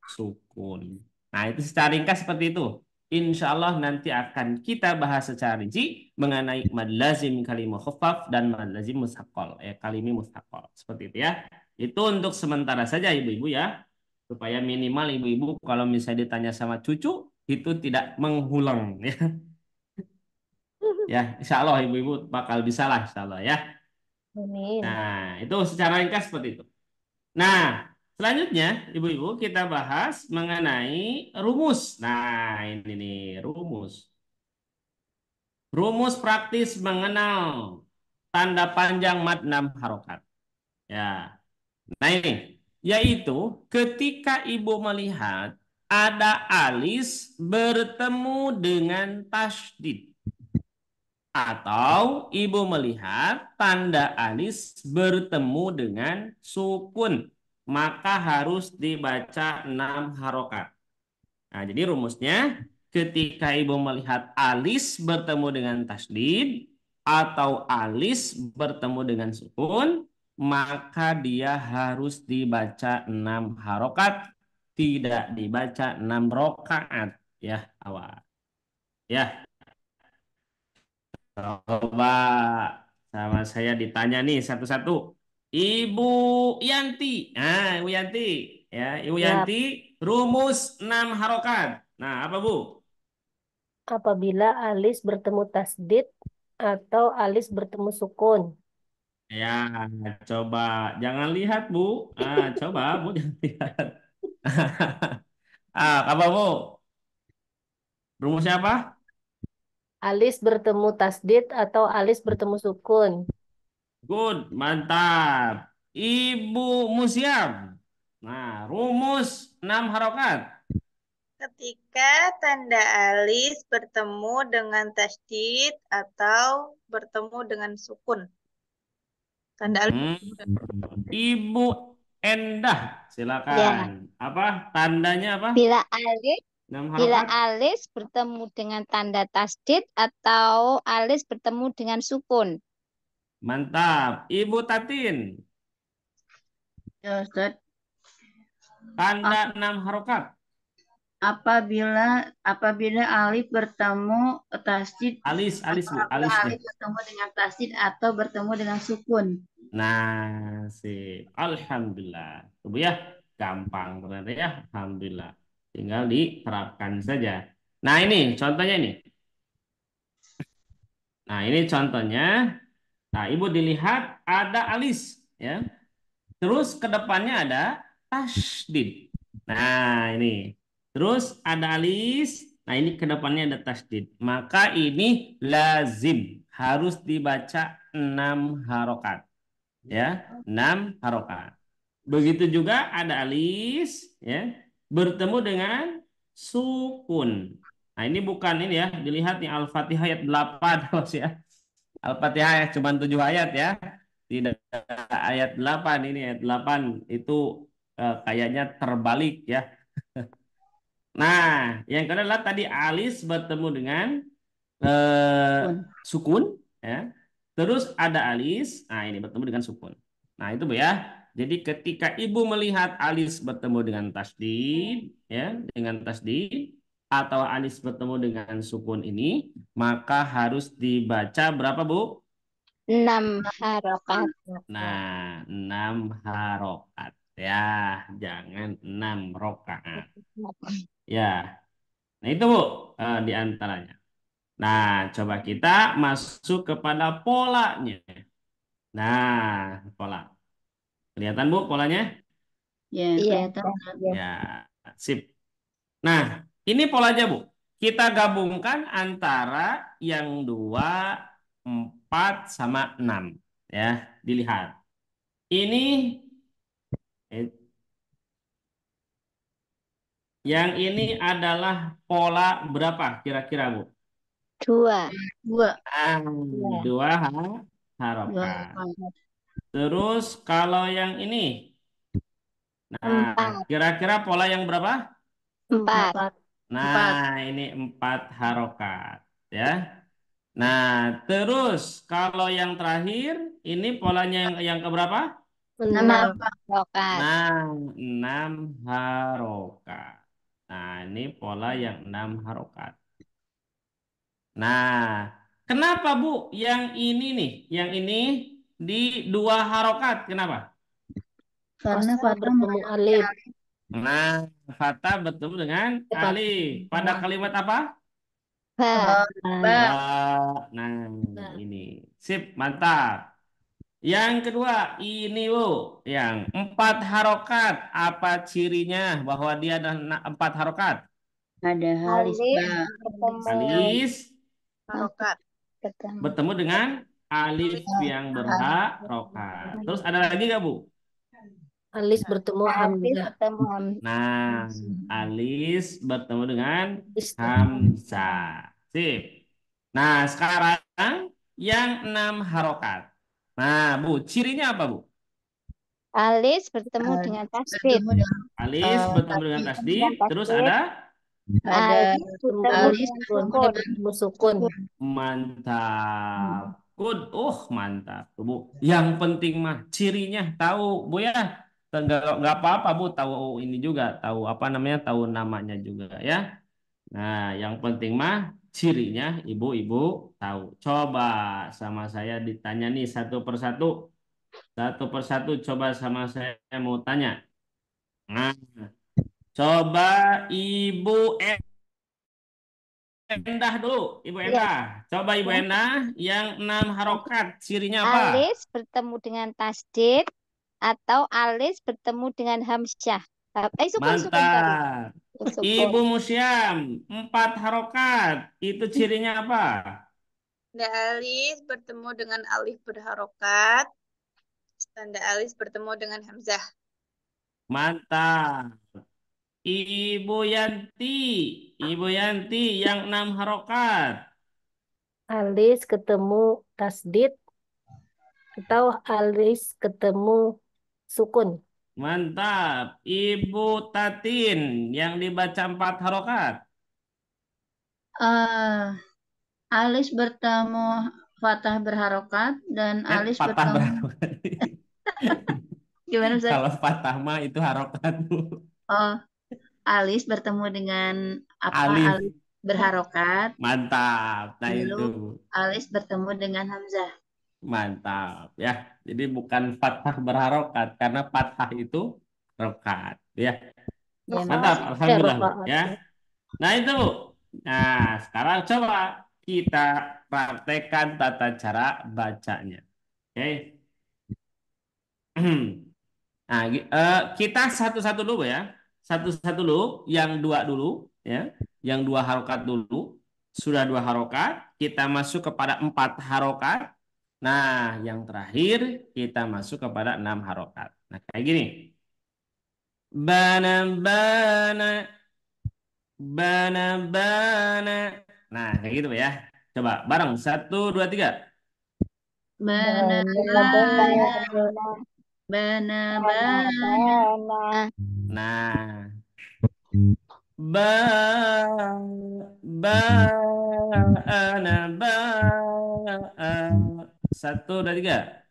sukun. Nah, itu secara ringkas seperti itu. Insya Allah nanti akan kita bahas secara rinci mengenai mad lazim kalimah khaffaf dan mad lazim musaqqal. Kalimi musaqqal. Seperti itu ya. Itu untuk sementara saja ibu-ibu ya. Supaya minimal ibu-ibu kalau misalnya ditanya sama cucu itu tidak mengulang ya. Ya, insya Allah ibu-ibu bakal bisa lah insya Allah ya. Amin. Nah, itu secara ringkas seperti itu. Nah, selanjutnya ibu-ibu kita bahas mengenai rumus. Nah, ini nih rumus. Rumus praktis mengenal tanda panjang mad 6 harokat. Ya. Nah, ini yaitu ketika ibu melihat ada alis bertemu dengan tasydid. Atau ibu melihat tanda alis bertemu dengan sukun, maka harus dibaca 6 harokat. Nah, jadi rumusnya ketika ibu melihat alis bertemu dengan tasydid atau alis bertemu dengan sukun, maka dia harus dibaca 6 harokat, tidak dibaca 6 rokaat ya awal. Ya. Coba sama saya ditanya nih satu-satu. Ibu Yanti. Nah, Ibu Yanti. Ya, Ibu Siap. Yanti, rumus 6 harokat. Nah, apa Bu? Apabila alis bertemu tasdid atau alis bertemu sukun. Ya, coba. Jangan lihat Bu. Coba Bu jangan lihat. Apa Bu? Rumusnya apa? Alis bertemu tasdid atau alis bertemu sukun. Good, mantap. Ibu Musiam. Nah, rumus 6 harokat. Ketika tanda alis bertemu dengan tasydid atau bertemu dengan sukun. Tanda alis bertemu dengan Ibu Endah, Ya, silakan. Apa tandanya apa? bila alis 6 bila harokat. alis bertemu dengan tanda tasdid atau alis bertemu dengan sukun. Mantap. Ibu Tatin, Ya, Ustaz. tanda 6 harokat. Apabila alif bertemu tasdid Alis Bu, apabila alis deh. alif bertemu dengan tasdid atau bertemu dengan sukun. Nah, sip. Alhamdulillah. Tuh, Bu ya, gampang ternyata ya. Alhamdulillah. Tinggal diterapkan saja. Nah, ini contohnya ini. Nah, ini contohnya. Nah, Ibu dilihat ada alis ya. Terus ke depannya ada tasdid. Nah, ini. Terus ada alis. Nah, ini ke depannya ada tasdid. Maka ini lazim. Harus dibaca 6 harokat. Ya, 6 harokat. Begitu juga ada alis. Ya, bertemu dengan sukun. Nah, ini bukan ini ya. Dilihat nih Al-Fatihah ayat 8. Ya. Al-Fatihah cuma 7 ayat ya. Tidak ayat 8 ini ayat 8 itu kayaknya terbalik ya. Nah, yang kedua adalah tadi alis bertemu dengan sukun ya. Terus ada alis, nah ini bertemu dengan sukun. Nah, itu Bu ya. Jadi ketika Ibu melihat alis bertemu dengan tasdid ya, dengan tasdid atau alis bertemu dengan sukun ini, maka harus dibaca berapa Bu? 6 harokat. Nah, 6 harokat ya, jangan 6 rokaat. Ya, nah itu Bu di antaranya. Nah, coba kita masuk kepada polanya. Nah, pola. Kelihatan Bu polanya? Ya, Iya. kelihatan. Ya, sip. Nah, ini polanya Bu. kita gabungkan antara yang 2, 4 sama 6. Ya, dilihat. Ini yang ini adalah pola berapa kira-kira, Bu? 2. 2. Ah, Ya. 2 2 harokat. harokat. Terus kalau yang ini, nah 4. kira-kira pola yang berapa? 4. 4. Nah ini 4 harokat, ya. Nah terus kalau yang terakhir ini polanya yang keberapa? 6. Rokat. Nah 6 harokat. Nah ini pola yang 6 harokat. Nah kenapa Bu yang ini nih, yang ini di 2 harokat? Kenapa? Karena Fathah Fatah bertemu alif. Nah, kata bertemu dengan Fathah alif. bertemu Pada alif. kalimat apa? Ba. ba. Ba. Nah, Nah, ini. Sip, mantap. Yang kedua, ini Bu. Yang 4 harokat. Apa cirinya bahwa dia ada 4 harokat? Ada halis Alif ba. ketemu Alis Harokat. ketemu. bertemu dengan alif yang berharokat. Terus ada lagi nggak Bu? alis bertemu Alif hamzah. ketemu hamzah. Nah, alis bertemu dengan Istilah. hamzah. Sip. Nah, sekarang yang 6 harokat. Nah, Bu, cirinya apa, Bu? Alis bertemu Alis dengan tasdid. bertemu dengan Alis bertemu dengan Dengan tasdid, terus tasdid. ada ada Alif bertemu alis dengan bertemu sukun. Bertemu sukun. mantap. Good. Mantap, tuh, Bu. Yang penting mah cirinya tahu, Bu ya. Nggak apa-apa, Bu, tahu ini juga, tahu apa namanya, tahu namanya juga ya. Nah, yang penting mah cirinya ibu-ibu tahu. Coba sama saya ditanya nih satu persatu. Satu persatu coba sama saya mau tanya. Nah, coba Ibu Endah dulu, Ibu Ya, Endah. Coba Ibu ya. Endah yang 6 harokat, cirinya apa? Alis bertemu dengan tasdid atau alis bertemu dengan hamzah. Sukun tadi. Mantap. Sukun. Ibu Musyam, 4 harokat, itu cirinya apa? Tanda alis bertemu dengan alif berharokat. Tanda alis bertemu dengan hamzah. Mantap. Ibu Yanti yang 6 harokat. Alis ketemu tasdid atau alis ketemu sukun. Mantap. Ibu Tatin yang dibaca 4 harokat. alis bertemu Fatah berharokat dan alis Patah bertemu berharokat. gimana Ustaz? Kalau patah mah itu harokat, Bu. Oh, alis bertemu dengan apa? Alif. Alis berharokat, Mantap. Nah lalu itu. alis bertemu dengan hamzah. Mantap ya. Jadi bukan fathah berharokat karena fathah itu rokat ya. Ya, Mantap, makasih. alhamdulillah Bu Rokaat. ya. Nah itu Bu. Nah sekarang coba kita praktekkan tata cara bacanya. Oke. Nah, kita satu-satu dulu ya. Satu-satu dulu, yang 2 dulu ya. Yang 2 harokat dulu. Sudah 2 harokat, kita masuk kepada 4 harokat. Nah, yang terakhir kita masuk kepada 6 harokat. Nah, kayak gini. Bana bana bana bana. Nah, kayak gitu ya. Coba bareng 1, 2, 3. Bana, bana, bana. Nah, ba ba ba 1, 2, 3.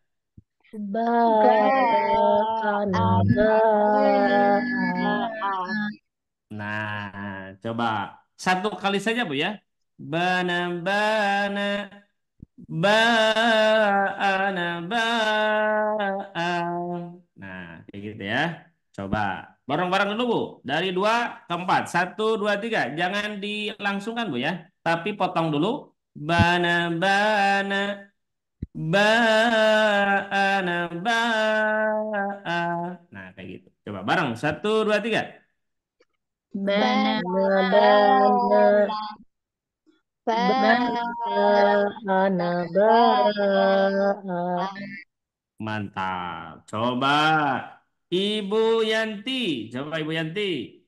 Nah, coba satu kali saja Bu ya. Bana bana bana ba. Nah, kayak gitu ya. Coba bareng-bareng dulu Bu. Dari 2 ke 4. 1, 2, 3. Jangan dilangsungkan Bu ya. Tapi potong dulu. Bana bana bana ba. Nah, kayak gitu. Coba bareng. 1, 2, 3. Bana. Bana. Bana. Bana. Bana. Mantap. Coba Ibu Yanti. Coba Ibu Yanti.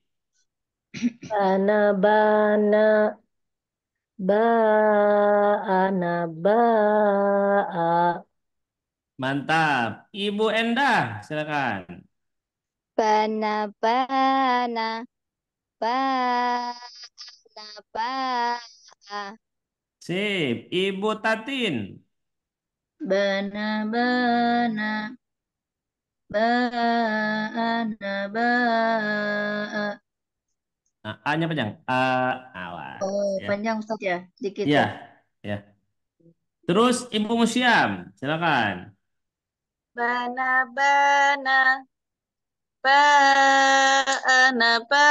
Bana. Bana. Bana. Ba. Mantap. Ibu Endah, silakan. Bana. Bana. Bana. Bana. Sip. Ibu Tatin. Bana. Bana. Bana. Ba. Nah, A-nya panjang. Awas. Oh, Ya. panjang Ustaz ya, dikit Ya. ya. Ya. Terus Ibu Musiam, silakan. Bana bana bana ba.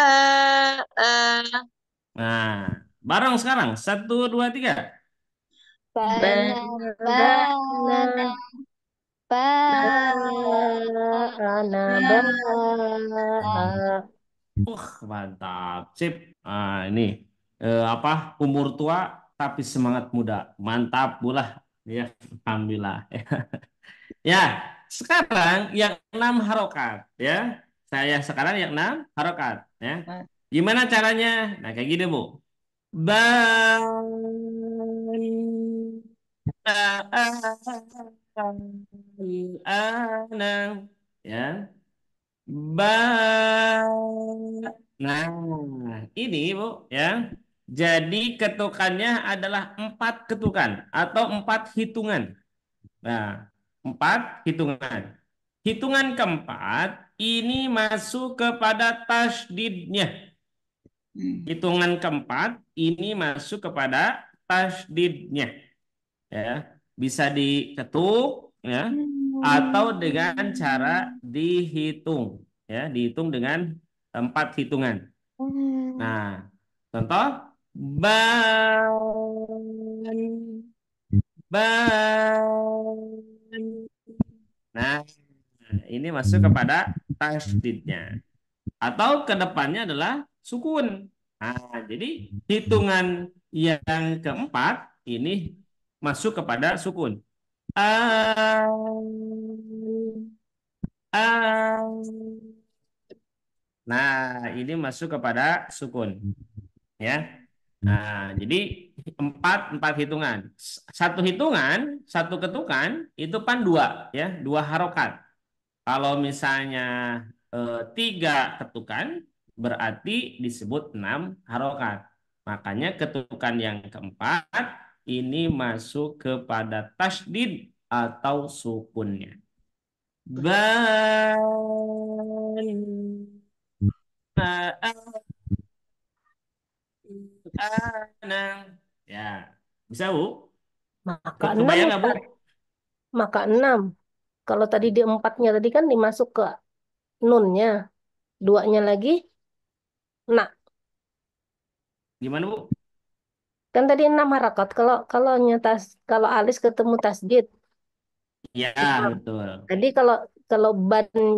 Nah, bareng sekarang. Satu, dua, tiga. Bana. Bana. Bana. Bana. Bana. Bana. Ba. Mantap. Sip. Ini apa? Umur tua tapi semangat muda. Mantap pula. Ya, alhamdulillah. Ya, sekarang yang 6 harokat. Ya, saya sekarang yang 6 harokat. Ya, gimana caranya? Nah, kayak gini, Bu. Ban. Anang. Ya. Ba. Nah, ini Bu, ya. Jadi ketukannya adalah 4 ketukan atau 4 hitungan. Nah, 4 hitungan. Hitungan keempat ini masuk kepada tasdidnya. Hitungan keempat ini masuk kepada tasdidnya. Ya, bisa diketuk, ya, atau dengan cara dihitung, ya, dihitung dengan 4 hitungan. Nah, contoh ban, ban. Nah, ini masuk kepada tasdidnya. Atau ke depannya adalah sukun. Nah, jadi hitungan yang keempat ini masuk kepada sukun. An, an. Nah, ini masuk kepada sukun, ya. Nah, jadi empat hitungan. Satu hitungan, satu ketukan itu kan dua, ya, dua harokat. Kalau misalnya 3 ketukan berarti disebut 6 harokat. Makanya ketukan yang keempat ini masuk kepada tasdid atau sukunnya. Ban. Anang. Ya, bisa Bu? Maka 6 Kebayang nggak Bu? Ustaz. Maka 6. Kalau tadi di 4-nya tadi kan dimasuk ke nunnya. 2-nya lagi nak. Gimana Bu? Kan tadi 6 harakat. Kalau nyetas kalau alis ketemu tasdid. Ya, 6. betul. Jadi kalau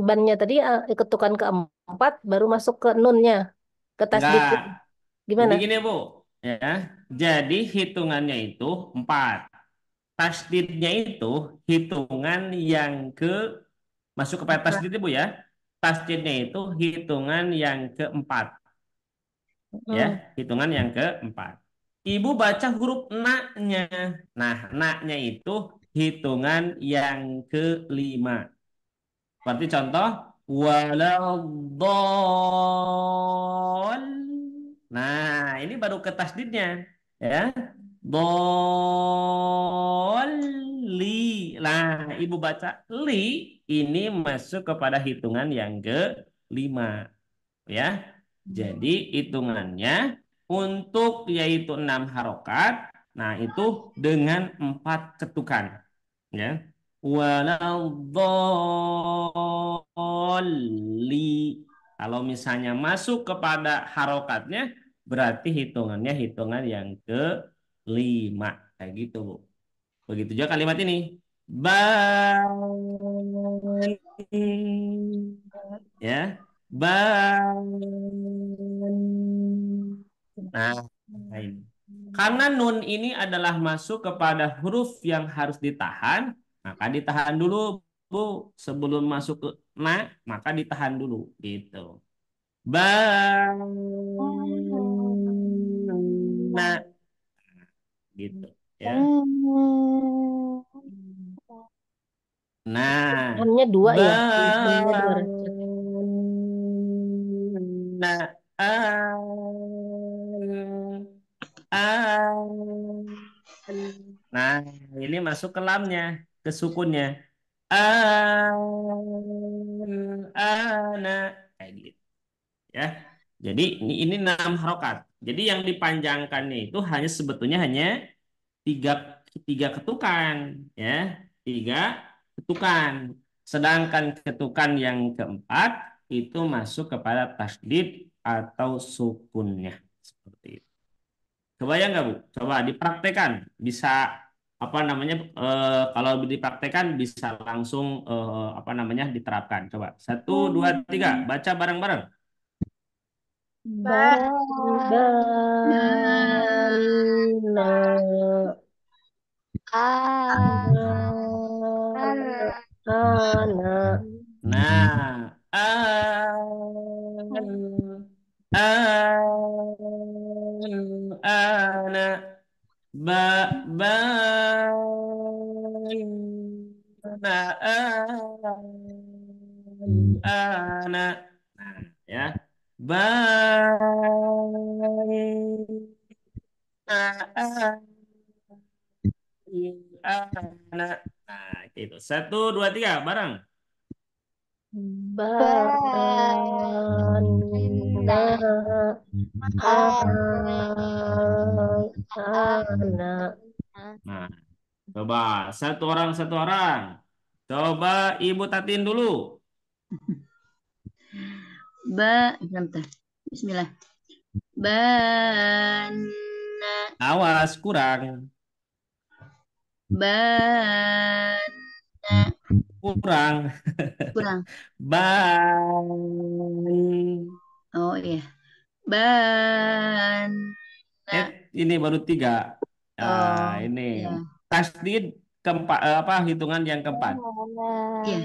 bannya tadi ketukan keempat baru masuk ke nunnya, ke Enggak. tasdidnya. Jadi Gimana? gini Bu, ya. Jadi hitungannya itu 4. Tasdidnya itu hitungan yang ke masuk kepada Empat. tasdid Bu ya. Tasdidnya itu hitungan yang keempat, ya, Hmm. hitungan yang keempat. Ibu baca huruf na-nya. Nah, na-nya itu hitungan yang kelima. Seperti contoh waladhdall. Nah, ini baru ke tasdidnya, ya. Dolli. Nah, Ibu baca li ini masuk kepada hitungan yang kelima, ya. Jadi hitungannya untuk yaitu 6 harokat. Nah, itu dengan 4 ketukan, ya. Waladhdallin. Kalau misalnya masuk kepada harokatnya berarti hitungannya hitungan yang kelima, kayak gitu Bu. Begitu juga kalimat ini. Ban, ya. Ban. Nah, ini. Karena nun ini adalah masuk kepada huruf yang harus ditahan, maka ditahan dulu, Bu. Sebelum masuk ke na, maka ditahan dulu, gitu. Ban. Nah, gitu ya. Nah, Hanya dua ya. Hanya dua ban. rajak. Nah, nah, ini masuk ke lamnya, ke sukunnya. Ana, kayak gitu ya. Jadi ini 6 harokat. Jadi yang dipanjangkannya itu hanya sebetulnya hanya tiga tiga ketukan ya, tiga ketukan. Sedangkan ketukan yang keempat itu masuk kepada tasdid atau sukunnya seperti itu. Kebayang nggak Bu? Coba dipraktekan, bisa apa namanya? Kalau dipraktekan bisa langsung apa namanya diterapkan. Coba 1, 2, 3, baca bareng-bareng. Bana. Ana. Nah, ana ba na ana. Nah, ya. Ba na ana. Nah, gitu. 1, 2, 3, bareng. Bana. Ana. Nah, coba satu orang. Coba Ibu Tatin dulu. Bentar. Bismillah. Bana. Awas kurang, Bana. kurang. Kurang. Ban. Oh iya. Bana. Ini baru 3. Oh Ini iya. tasdid keempat, apa hitungan yang keempat. Iya.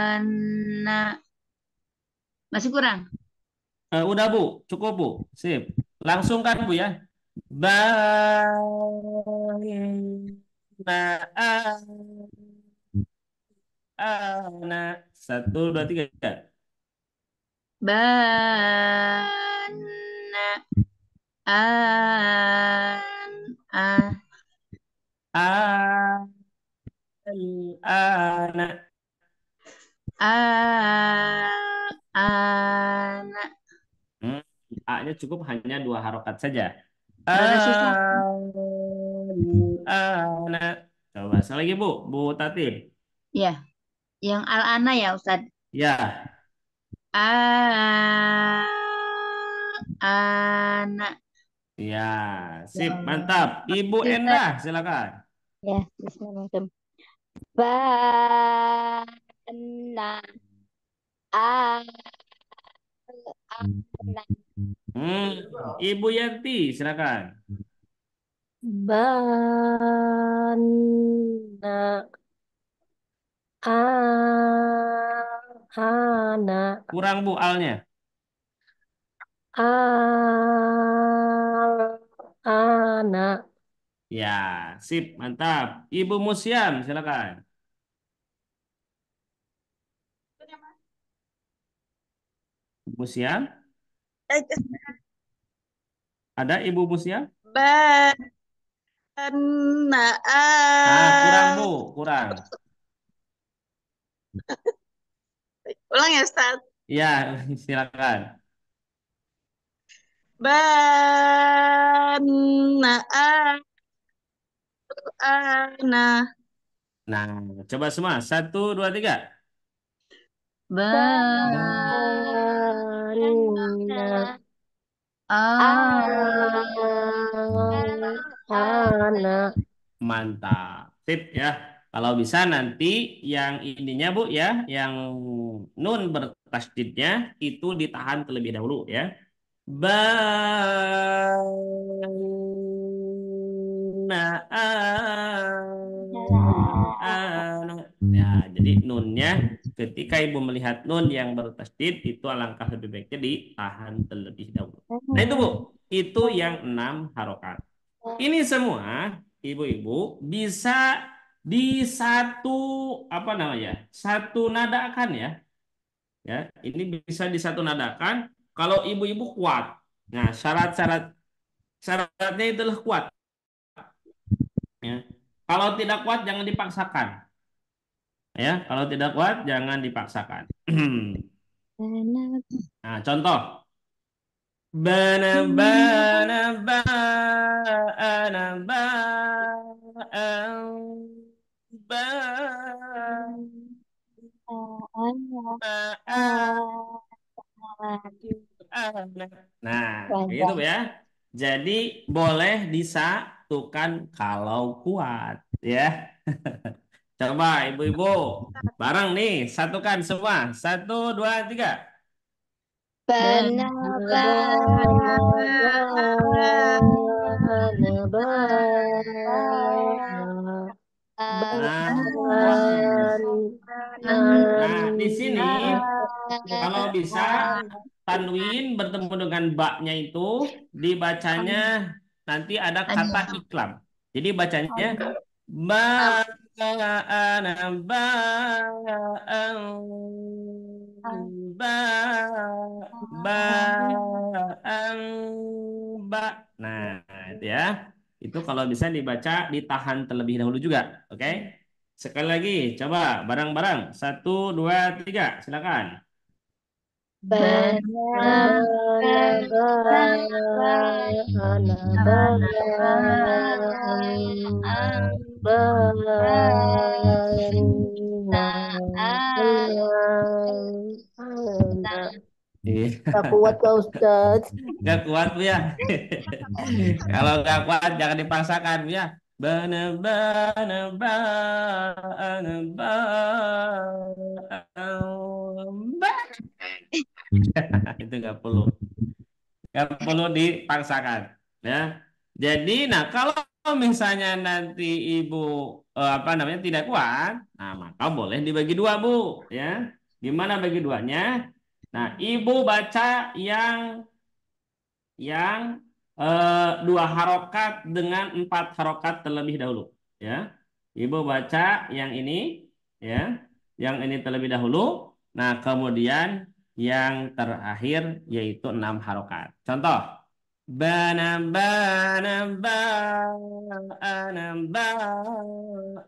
Bana. Masih kurang. Udah Bu, cukup Bu, sip. Langsung kan Bu ya. Ban. Nah, 1, 2, 3. Bana. An. A. Ah, anak. A. Anak. Hmm, A-nya cukup hanya 2 harokat saja. Rada susah. Anak. Coba sekali lagi Bu, Bu Tati. Ya, yang al-ana ya Ustadz. Ya, A. Anak. ya, Ya sip, Allah. mantap. Ibu Makasih, Ustadz. Endah, silakan. Ya, bismillahirrahmanirrahim. Bana. Ana. Hmm, Ibu Yanti, silakan. Bana. Ana. Kurang Bu alnya. Ana. Ya, sip, mantap. Ibu Musiam, silakan. Musiam, ada Ibu Musiam? Kurang Bu, kurang. Ulang ya, Ustaz. Ya, silakan. Ana. Nah, coba semua. 1, 2, 3. Bana. Ana. Ana. Mantap. Sip ya. Kalau bisa nanti yang ininya Bu ya, yang nun bertasydidnya itu ditahan terlebih dahulu ya. Ya, jadi nunnya ketika ibu melihat nun yang bertasydid itu alangkah lebih baiknya ditahan terlebih dahulu. Nah itu Bu, itu yang 6 harokat. Ini semua ibu-ibu bisa di satu apa namanya? Satu nadakan ya. Ya, ini bisa di satu nadakan kalau ibu-ibu kuat. Nah, syaratnya itulah kuat ya. Kalau tidak kuat jangan dipaksakan. Ya, kalau tidak kuat jangan dipaksakan. Nah, contoh bana bana bana ba Nah, itu ya. Jadi boleh disatukan kalau kuat, ya. Coba ibu-ibu, bareng nih, satukan semua. Satu, dua, tiga. Nah, di sini kalau bisa tanwin bertemu dengan baknya itu dibacanya nanti ada kata iklam. Jadi bacanya ba'ana ba'an ba'an ba. Nah, itu ya. Itu kalau bisa dibaca ditahan terlebih dahulu juga, oke? Sekali lagi, coba bareng-bareng. Satu, dua, tiga, silakan. Tak kuat Pak Ustadz. Gak kuat Bu ya. Kalau gak kuat jangan dipaksakan Bu ya. Bana bana bana ba. Itu nggak perlu dipaksakan ya. Jadi nah kalau misalnya nanti ibu apa namanya tidak kuat, nah maka boleh dibagi dua Bu ya. Gimana bagi duanya? Nah ibu baca yang dua harokat dengan 4 harokat terlebih dahulu ya. Ibu baca yang ini ya, yang ini terlebih dahulu. Nah kemudian yang terakhir yaitu 6 harokat. Contoh bana bana ba ana ba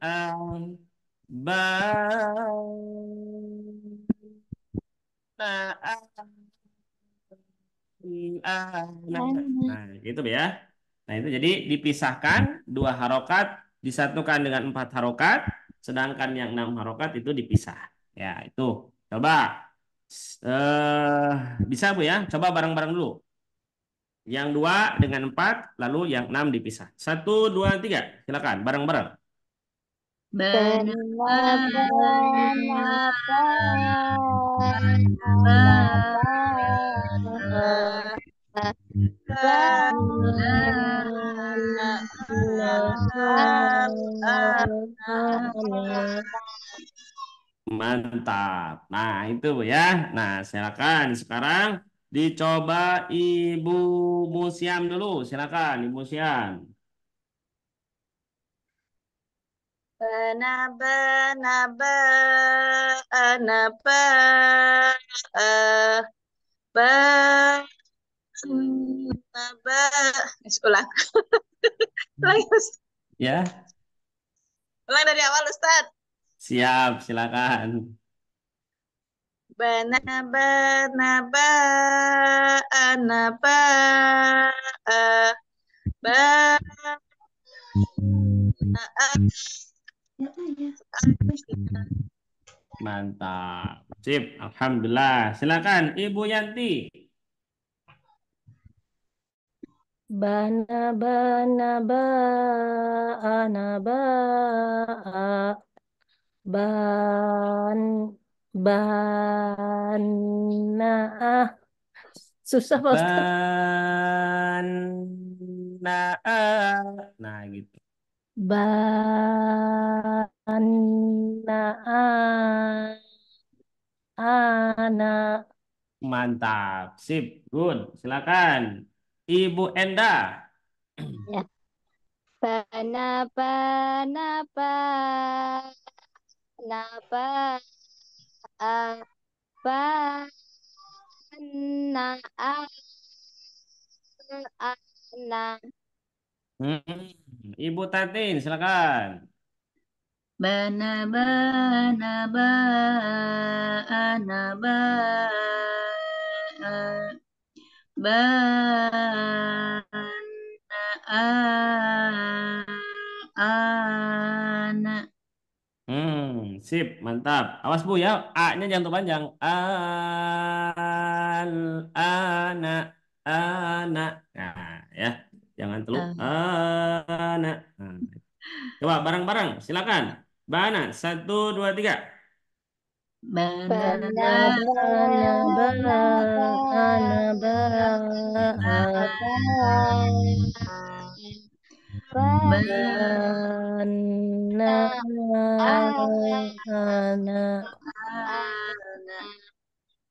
an ba na Nah, gitu ya. Nah, itu jadi dipisahkan dua harokat disatukan dengan 4 harokat, sedangkan yang 6 harokat itu dipisah. Ya, itu. Coba bisa Bu ya. Coba bareng-bareng dulu. Yang 2 dengan 4, lalu yang 6 dipisah. Satu, dua, tiga. Silakan bareng-bareng. Mantap. Nah, itu Bu ya. Nah, silakan sekarang dicoba Ibu Musiam dulu. Silakan Ibu Musiam. Bana bana ba ana ba ba ba. Ulang. Ulang, Ustaz. Ya, Ulang dari awal, Ustaz. siap, silakan. Bana bana ba ana ba ba Mantap. Sip, alhamdulillah. Silakan Ibu Yanti. Bana bana ba ana ba ban bana susah Pak Ustadz. Banaa. Nah, gitu. Banaa anak Mantap. Sip. Good. Silakan. Ibu Enda. Ya. Bana, bana, bana, bana, ana. Hmm. Ibu Tatin, silakan. Bana bana bana ba bana ana. Sip, mantap. Awas Bu ya, A-nya jangan terpanjang. Anak, anak. Nah, ya, jangan terlalu Ah, anak. Nah, coba bareng-bareng, silakan. Bana, satu, dua, tiga. Bana Bana, bana bana, bana bana, bana, bana anak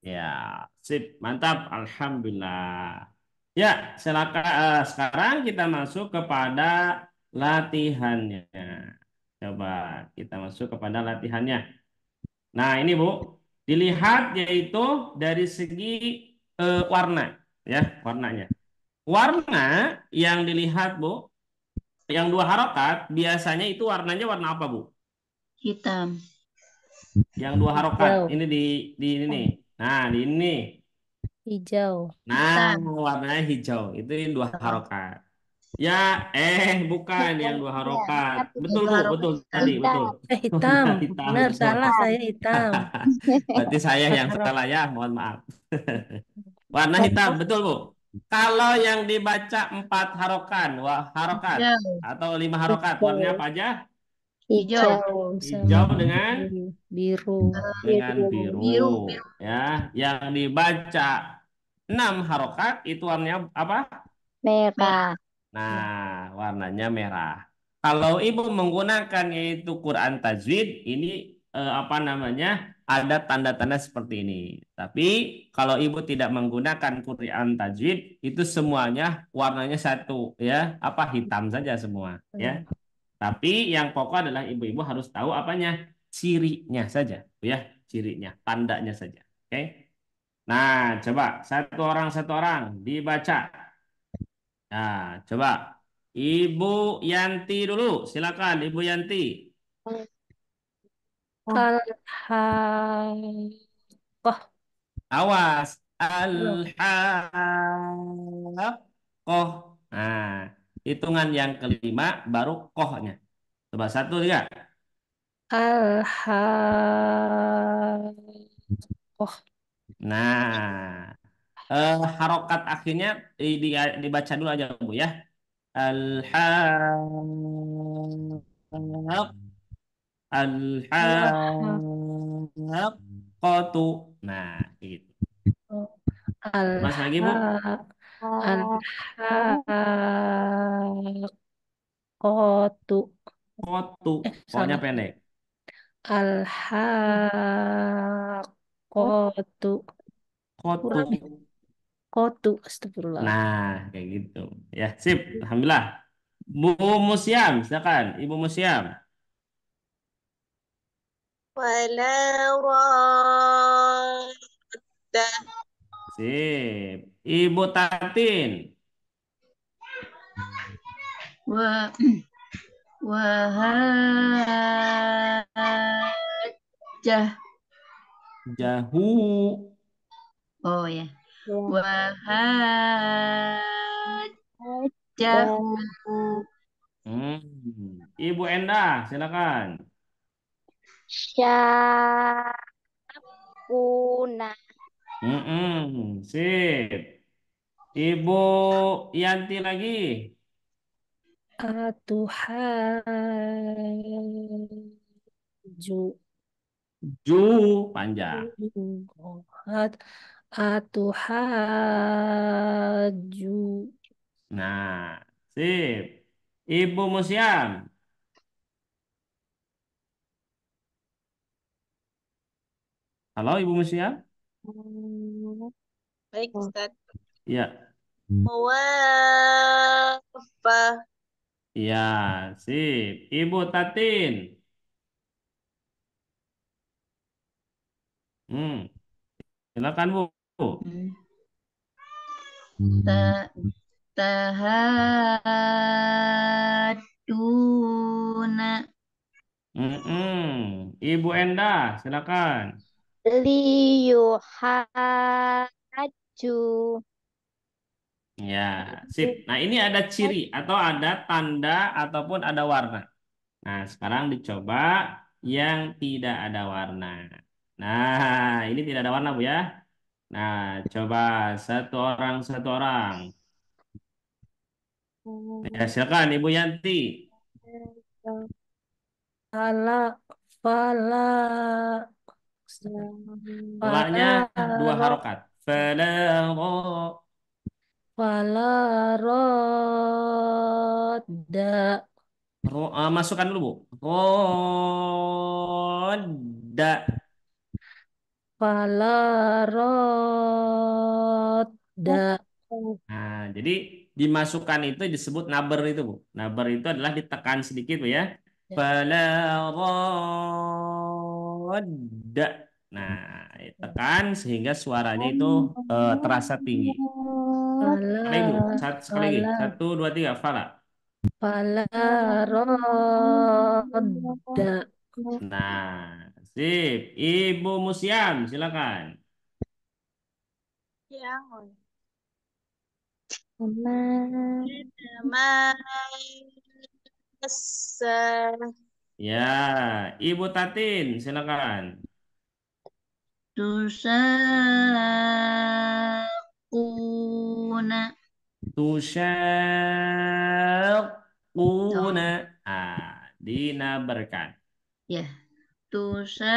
Ya, sip, mantap. Alhamdulillah. Ya, silakan. Sekarang kita masuk kepada latihannya. Coba kita masuk kepada latihannya. Nah, ini Bu, dilihat yaitu dari segi warna, ya, warnanya. Warna yang dilihat Bu, yang dua harokat, biasanya itu warnanya warna apa Bu? hitam. Yang dua harokat, hijau ini di ini nih. Nah, di ini nih. hijau Nah, Hitam. warnanya hijau. Itu yang dua Oh, harokat. Ya, bukan yang dua ya, harokat. tapi Betul itu Bu, harokat betul hitam. tadi, betul. hitam. hitam Hitam, benar betul. salah saya hitam Berarti saya yang harap salah ya, mohon maaf. Warna hitam, betul Bu. Kalau yang dibaca empat harokan, wah harokat Hijau. atau lima harokat, warnanya hijau apa aja? Hijau. Hijau, hijau sama Hijau dengan biru dengan biru, biru, Biru. ya. Yang dibaca enam harokat itu warnanya apa? Merah. merah. Nah, warnanya merah. Kalau ibu menggunakan yaitu Quran tajwid, ini apa namanya? Ada tanda-tanda seperti ini. Tapi kalau ibu tidak menggunakan Quran tajwid, itu semuanya warnanya satu, ya, apa hitam saja semua, ya. Hmm. Tapi yang pokok adalah ibu-ibu harus tahu apanya, cirinya saja, ya, cirinya, tandanya saja. Oke. Nah, coba satu orang dibaca. Nah, coba Ibu Yanti dulu, silakan Ibu Yanti. al-haqqah Awas, belum al-haqqah. Nah, hitungan yang kelima baru kohnya. Coba satu tiga. al-haqqah Nah, harokat akhirnya dibaca dulu aja Bu ya. Al-haq, al-haqqatu. Nah, gitu. Mas lagi Bu. al-haq Ah, al-haqqatu Kotu. Pokoknya salah pendek. al-haqqatu Kotu. kurang nih kotu astagfirullah Nah, kayak gitu. Ya, sip. Alhamdulillah. Bu Musiam, silakan. Ibu Musiam. ولا راد Sip. Ibu Tatin. Wa wahajah. Jahu. Oh ya. ya, Wahajah. jamu, Ibu Endah, silakan. syakuna, Sip. Ibu Yanti lagi. atuhaju Ju panjang. Hat- Atuhaju. Nah, sip. Ibu Musiam. Halo Ibu Musiam? Baik, Ustaz. Iya. Muwafah. Iya, sip. Ibu Tatin. Hmm, silakan Bu. Ta tahaduna. Ibu Endah, silakan. Liyuhaju. Ya, sip. Nah, ini ada ciri atau ada tanda ataupun ada warna. Nah, sekarang dicoba yang tidak ada warna. Nah, ini tidak ada warna, Bu ya. Nah, coba satu orang. Ya, silakan Ibu Yanti. Fala. Fala. Falanya Fala. dua Ro. harokat. Falaro. Fala. Roda. Masukkan dulu, Bu. Roda. Fala. Roda. Nah, jadi dimasukkan itu disebut naber itu, Bu. Naber itu adalah ditekan sedikit, Bu ya. Ya. Falaroda. Nah, tekan sehingga suaranya itu terasa tinggi. Sekali, Bu. Fala. Sekali lagi. Fala. 1, 2, 3. Fala. Fala. Roda. Nah, sip. Ibu Musiam, silakan. Yang Nama. masa. Ya, Ibu Tatin, silakan. Tusakuna. Tusyaquna. Oh, Dinaberkan. ya. Tusakuna.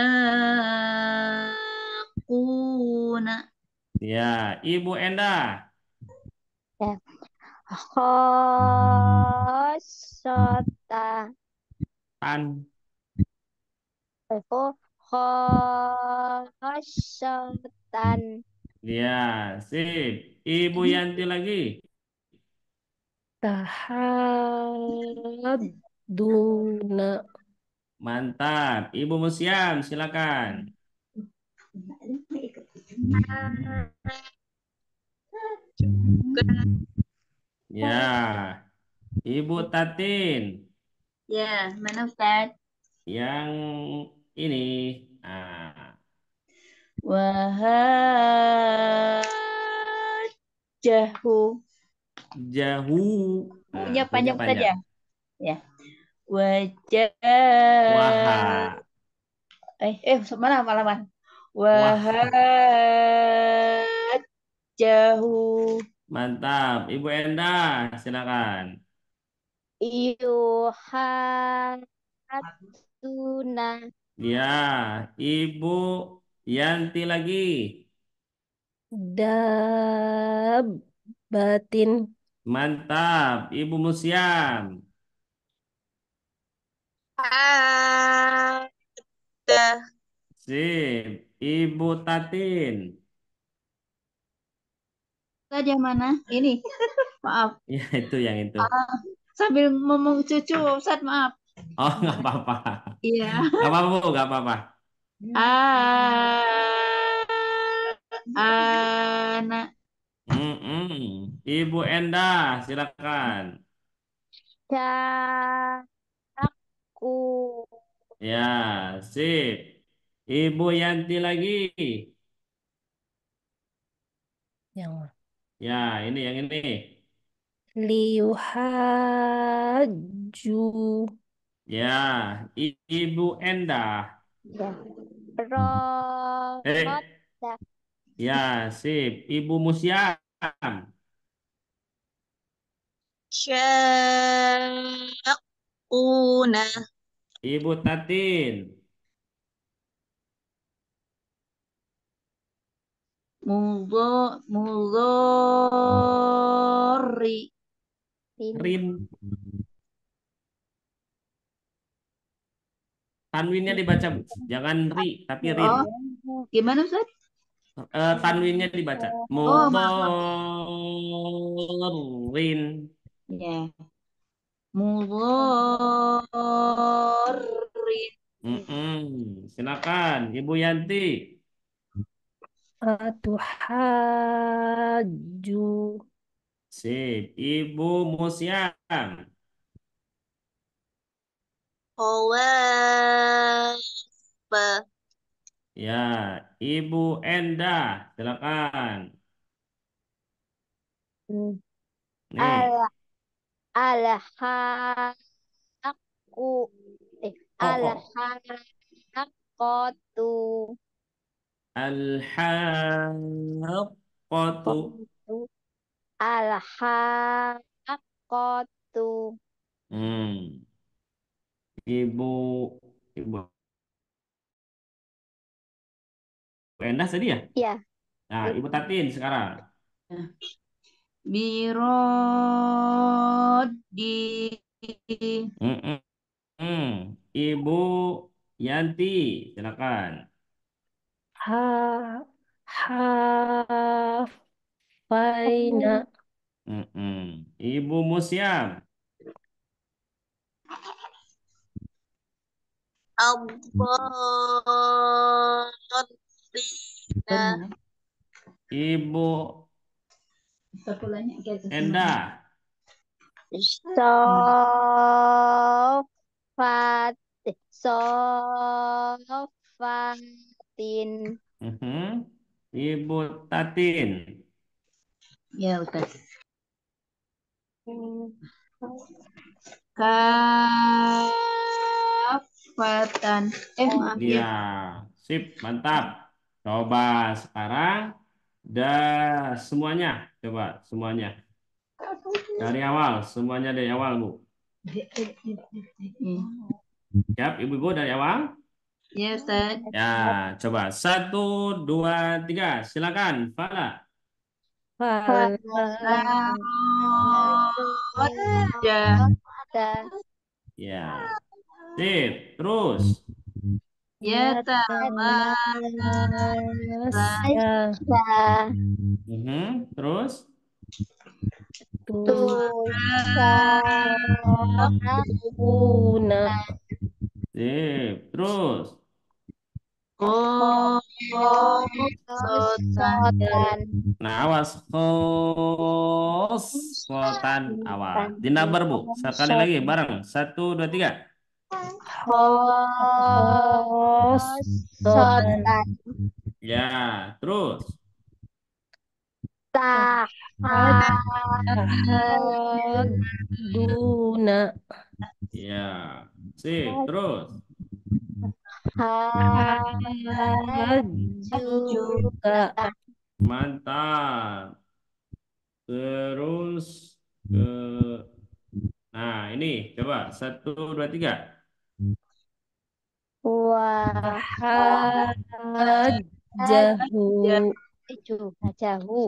Ya, Ibu Endah. Ya. Khosota. Tan. Khosotan. Ya, sip. Ibu Yanti lagi. Tahaduna. Mantap. Ibu Musiam, silakan. Ya, Ibu Tatin. Ya, mana Ustaz? Yang ini. Ah, Wahajahu. Jahu. Punya Punya panjang panjang. saja. Ya. Wajah. Waha. Mana malaman? Wah, Wahajahu. mantap. Ibu Endah, silakan. Yuhatuna. Ya, Ibu Yanti lagi. Dabbatin. Mantap. Ibu Musiam. Ada. Sip. Ibu Tatin. Ustaz yang mana? Ini. Maaf. Ya, itu yang itu. Sambil ngomong cucu, Ustaz, maaf. Oh, nggak apa-apa. Iya. Nggak apa-apa, Bu, nggak apa-apa. Anak. Ibu Endah, silakan. Daku. Ya, sip. Ibu Yanti lagi. Yang Ya, ini yang ini. liuhaju. Ya, Ibu Endah. Ya. Roda. Eh, ya, sip. Ibu Musiam. Syaquna. Ibu Tatin. Mudhari. Rin. Tanwinnya dibaca, Bu. Jangan ri, tapi rin. Oh, gimana Ustaz? Tanwinnya dibaca. Oh, maaf. Mudhorin. Ya. Mudhari. Silakan, Ibu Yanti. Atuhaju. Sip. Ibu Musyam. Hawafa. Ya, Ibu Endah. Silakan. Nih. Alhaqu Kok. alhaqatu Al-haqqatu. alhaqatu Hmm. Ibu Endah tadi ya? ya Nah, Ibu Tatin sekarang. Birodi. Ibu Yanti, silakan. Ha. Hafaina. Ibu Musyam. Ad-dallina. Ibu Endah. sofat sofatin Ibu Tatin. Ya, Ustaz. Kafatan. Maaf ya. Ya, sip, mantap. Coba sekarang semuanya, coba semuanya. Dari awal, semuanya dari awal, Bu. Siap, Ibu-ibu dari awal? Ya, Ustaz. Ya, coba 1, 2, 3, silakan, Fala. Faroja. Ya, sip, terus. Ya, Terus. Tuna. Sip, terus. Nah, awas. Khosotan, awas. Dinabar, Bu. Sekali lagi, bareng. 1, 2, 3. Khosotan. Ya, terus. Duna. Ya, sip, terus. Juga. Mantap. Terus ke nah, ini coba 1, 2, 3. Jahu. Jahu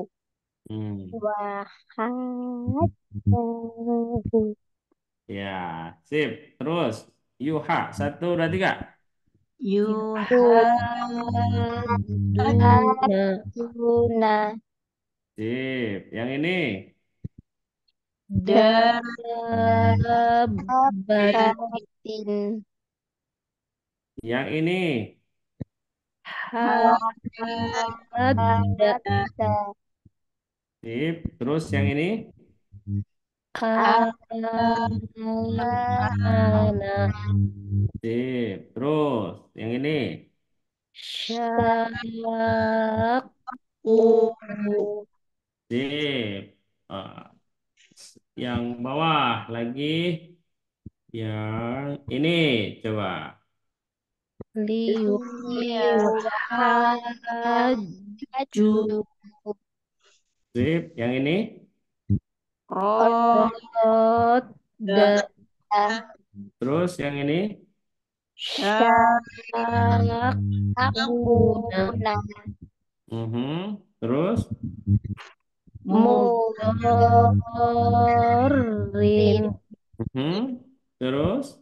Ya, sip. Terus Yuha 1, 2, 3. Duna Sip. Yang ini Batin yang ini sip. Terus yang ini sip. Terus yang ini sip. Yang bawah lagi yang ini coba. Liwahaju. Sip. Yang ini terus yang ini Syakuna Terus? Mudorin. Terus?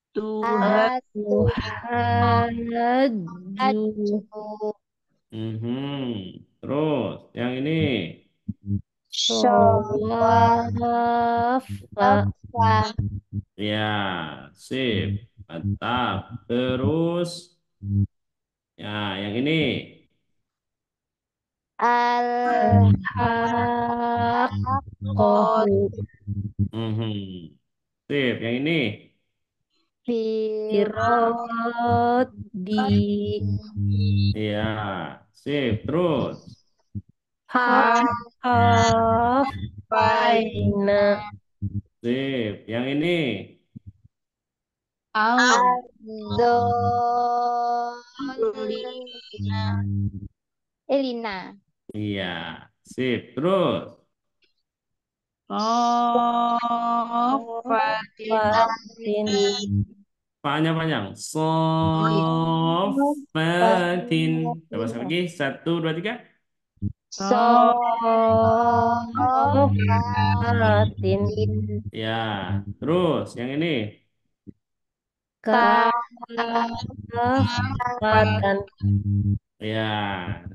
Tuhaju. Tuhaju. Terus yang ini? Sowafa. Ya, sip. Mantap. Terus ya, yang ini. Al-haqqahu. Sip, yang ini. Birodi. Iya, sip. Terus. Hafaina. Sip, yang ini. Elina. Iya, sip. Terus. Sofatin. Paknya panjang. Sofatin. Coba sekali lagi. 1, 2, 3. Sofatin. Ya, terus yang ini. Kafatan. Ya,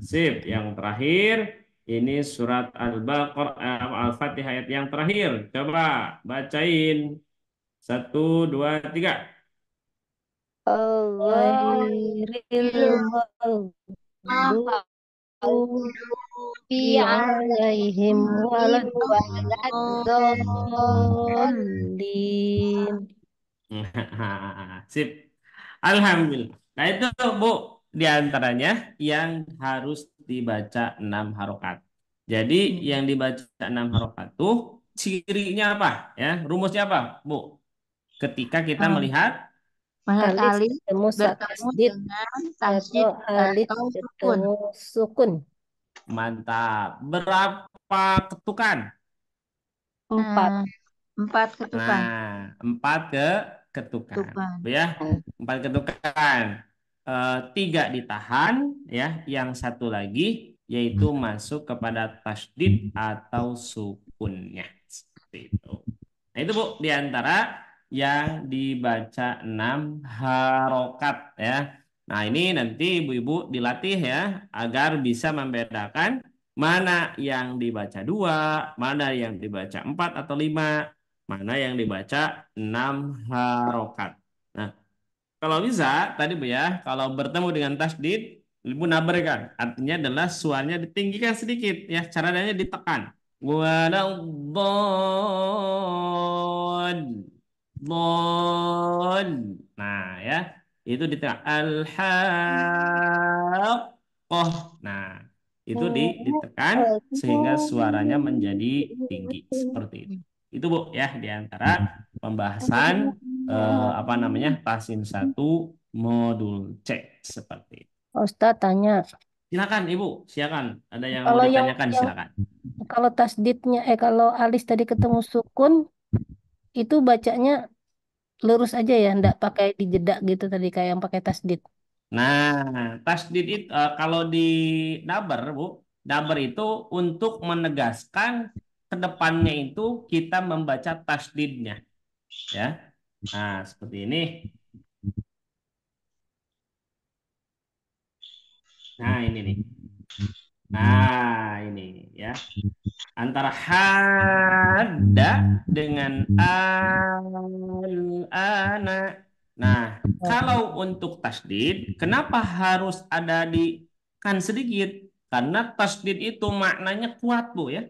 sip. Yang terakhir ini surat Al-Fatihah ayat yang terakhir. Coba bacain. 1, 2, 3. Ghairil maghdubi alaihim waladdallin. Sip. Alhamdulillah. Nah itu Bu, diantaranya yang harus dibaca 6 harokat. Jadi yang dibaca 6 harokat tuh cirinya apa? Ya, rumusnya apa, Bu? Ketika kita melihat Alif ketemu tasdid atau alif ketemu sukun. mantap. Berapa ketukan? 4. 4 ketukan. Nah, 4 ketukan. Ketukan. Ya, 4 ketukan. 3 ditahan, ya. Yang satu lagi yaitu masuk kepada tasdid atau sukunnya. Seperti itu. Nah, itu Bu, diantara yang dibaca 6 harokat, ya. Nah, ini nanti ibu-ibu dilatih ya agar bisa membedakan mana yang dibaca 2, mana yang dibaca 4 atau 5, mana yang dibaca 6 harokat. Nah, kalau bisa tadi Bu ya, kalau bertemu dengan tasdid, ibu nabarkan. Artinya adalah suaranya ditinggikan sedikit ya, caranya ditekan. Waladhdallin. Dhon. Nah, ya. Itu ditekan al-haqqah. Nah, itu ditekan sehingga suaranya menjadi tinggi seperti itu. Itu Bu ya di antara pembahasan apa namanya? Tasin 1 modul C seperti itu. Ustadz tanya, Silakan Ibu, silakan. Ada yang mau kalau ditanyakan silakan. kalau tasdidnya kalau alis tadi ketemu sukun itu bacanya lurus aja ya, ndak pakai dijeda gitu tadi kayak yang pakai tasdid. Nah, tasdid itu kalau di daber, Bu, daber itu untuk menegaskan ke depannya itu kita membaca tasdidnya, ya. Nah, seperti ini. Nah, ini nih. Nah, ini ya. Antara hada dengan al-ana. Nah, kalau untuk tasdid, kenapa harus ada di kan sedikit? Karena tasdid itu maknanya kuat, Bu ya.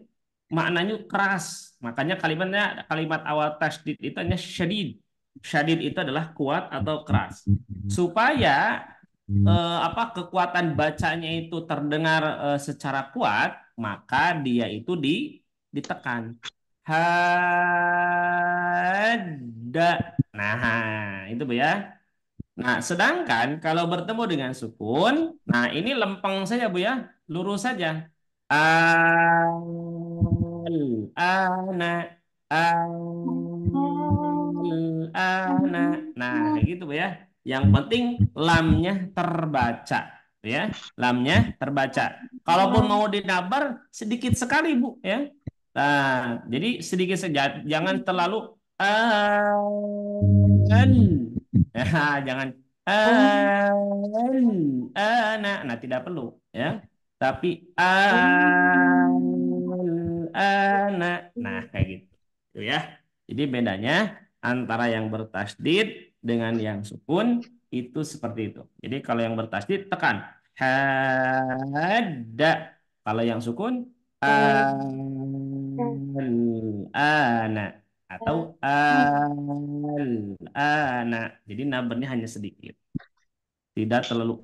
Maknanya keras. Makanya kalimat awal tasdid itu hanya syadid. Syadid itu adalah kuat atau keras. Supaya kekuatan bacanya itu terdengar secara kuat, maka dia itu ditekan. Hada. Nah, itu Bu ya. Nah, sedangkan kalau bertemu dengan sukun, nah ini lempeng saja Bu ya, lurus saja. Ana, ana. Nah, kayak gitu Bu ya. Yang penting lamnya terbaca. ya. Lamnya terbaca. Kalaupun mau dinabar sedikit sekali Bu ya. Nah, jadi sedikit saja, jangan terlalu an. Ya, jangan nah tidak perlu ya. Tapi nah kayak gitu. Tuh ya. Jadi bedanya antara yang bertasdid dengan yang sukun itu seperti itu. Jadi kalau yang bertasdid tekan hada. Kalau yang sukun ana atau ana. Jadi nabernya hanya sedikit. Tidak terlalu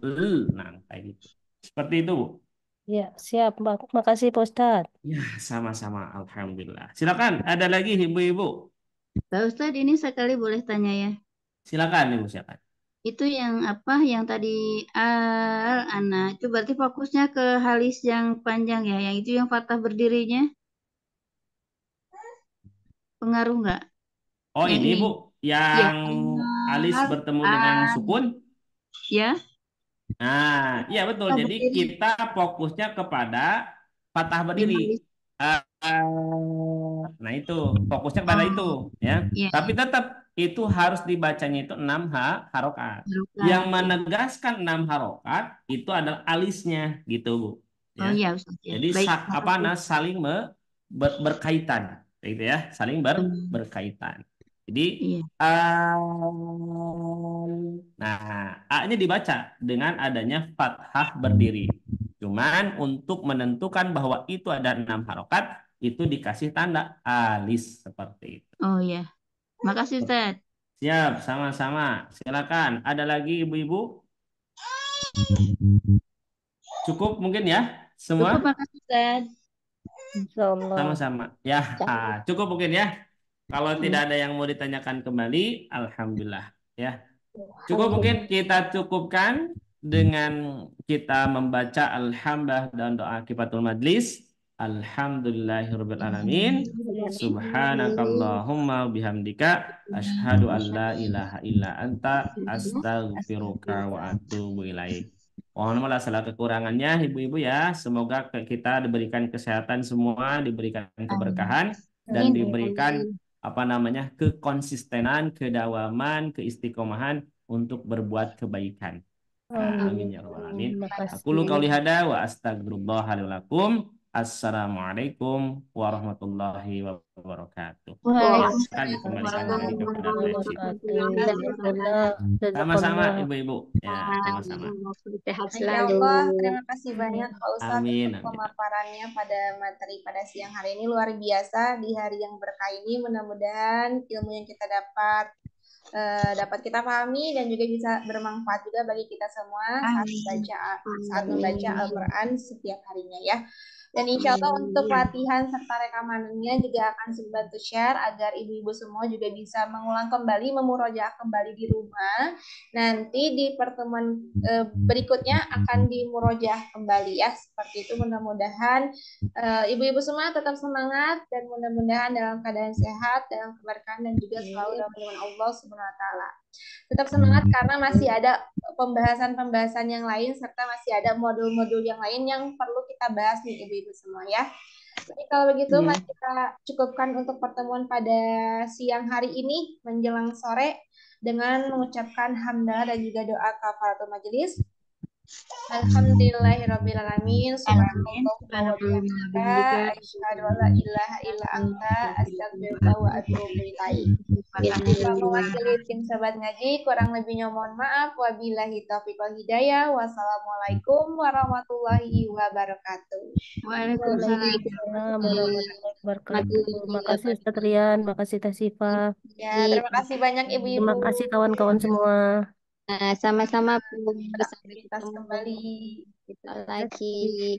nah kayak gitu. Seperti itu, Bu. Ya, siap. Makasih Pak Ustadz. Ya, sama-sama. Alhamdulillah. Silakan, ada lagi ibu-ibu. Pak Ustadz, ini sekali boleh tanya ya. Silakan, Ibu, silakan. Itu yang apa yang tadi anak itu berarti fokusnya ke halis yang panjang ya, yang itu yang fathah berdirinya pengaruh nggak? Oh, Yang ini, ini Bu, ya yang alis bertemu dengan sukun. ya Nah, iya betul. fathah Jadi berdiri kita fokusnya kepada fathah yang berdiri. halis. Nah, itu fokusnya pada itu, ya. Ya, Tapi tetap itu harus dibacanya itu 6 harokat. Yang harokat. menegaskan 6 harokat itu adalah alisnya, gitu, Bu. Ya. Oh ya Ustaz ya. Jadi Baik, saling berkaitan, gitu ya, saling berkaitan. Jadi iya. nah A-nya dibaca dengan adanya fathah berdiri. Cuman untuk menentukan bahwa itu ada 6 harokat itu dikasih tanda alis seperti itu. Oh ya. Makasih Ustaz. Siap, sama-sama. Silakan. Ada lagi ibu-ibu? Cukup mungkin ya semua? Cukup, makasih Ustaz. Insyaallah. Sama-sama. Ya, cukup mungkin ya. Kalau tidak ada yang mau ditanyakan kembali, alhamdulillah ya. Cukup mungkin kita cukupkan dengan kita membaca alhamdulillah dan doa kifatul majlis. Alhamdulillahirabbil alamin. Subhanakallahumma bihamdika asyhadu an la ilaha illa anta astaghfiruka wa atubu ilaik. Mohon maaf segala kekurangannya ibu-ibu ya. Semoga kita diberikan kesehatan semua, diberikan keberkahan dan diberikan kekonsistenan, kedawaman, keistiqomahan untuk berbuat kebaikan. Amin ya rabbal alamin. Aku lu qauli hada wa astagfirullah li wa lakum. Assalamualaikum warahmatullahi wabarakatuh. Sama-sama ibu-ibu. Ya, sama-sama. Sehat Masya selalu. Allah, terima kasih banyak Pak Ustadz Amin, untuk amin. pemaparannya pada materi pada siang hari ini luar biasa di hari yang berkah ini. Mudah-mudahan ilmu yang kita dapat kita pahami dan juga bisa bermanfaat juga bagi kita semua saat membaca Al-Quran setiap harinya ya. Dan insya Allah untuk latihan serta rekamannya juga akan saya bantu share agar ibu-ibu semua juga bisa mengulang kembali, memurojaah kembali di rumah. Nanti di pertemuan berikutnya akan dimurojaah kembali ya. Seperti itu, mudah-mudahan ibu-ibu semua tetap semangat dan mudah-mudahan dalam keadaan sehat, dalam keberkahan dan juga selalu dalam lindungan Allah Subhanahu wa taala. Tetap semangat karena masih ada pembahasan-pembahasan yang lain serta masih ada modul-modul yang lain yang perlu kita bahas nih ibu-ibu semua ya. Jadi kalau begitu mari kita cukupkan untuk pertemuan pada siang hari ini menjelang sore dengan mengucapkan hamdalah dan juga doa kafaratul majelis. Alhamdulillahirabbil alamin. Subhanallah wa bihamdika asyhadu an la ilaha illa anta astaghfiruka wa atubu ilaik. Kita mewakili tim sahabat ngaji, kurang lebihnya mohon maaf. Wabillahi taufiq wal hidayah. Wassalamualaikum warahmatullahi wabarakatuh. Waalaikumsalam warahmatullahi wabarakatuh. Makasih Ustaz Rian, makasih Teh Sifa. Ya, terima kasih banyak ibu-ibu. Terima kasih kawan-kawan semua. Sama-sama Bu. Sampai kita kembali. Lagi.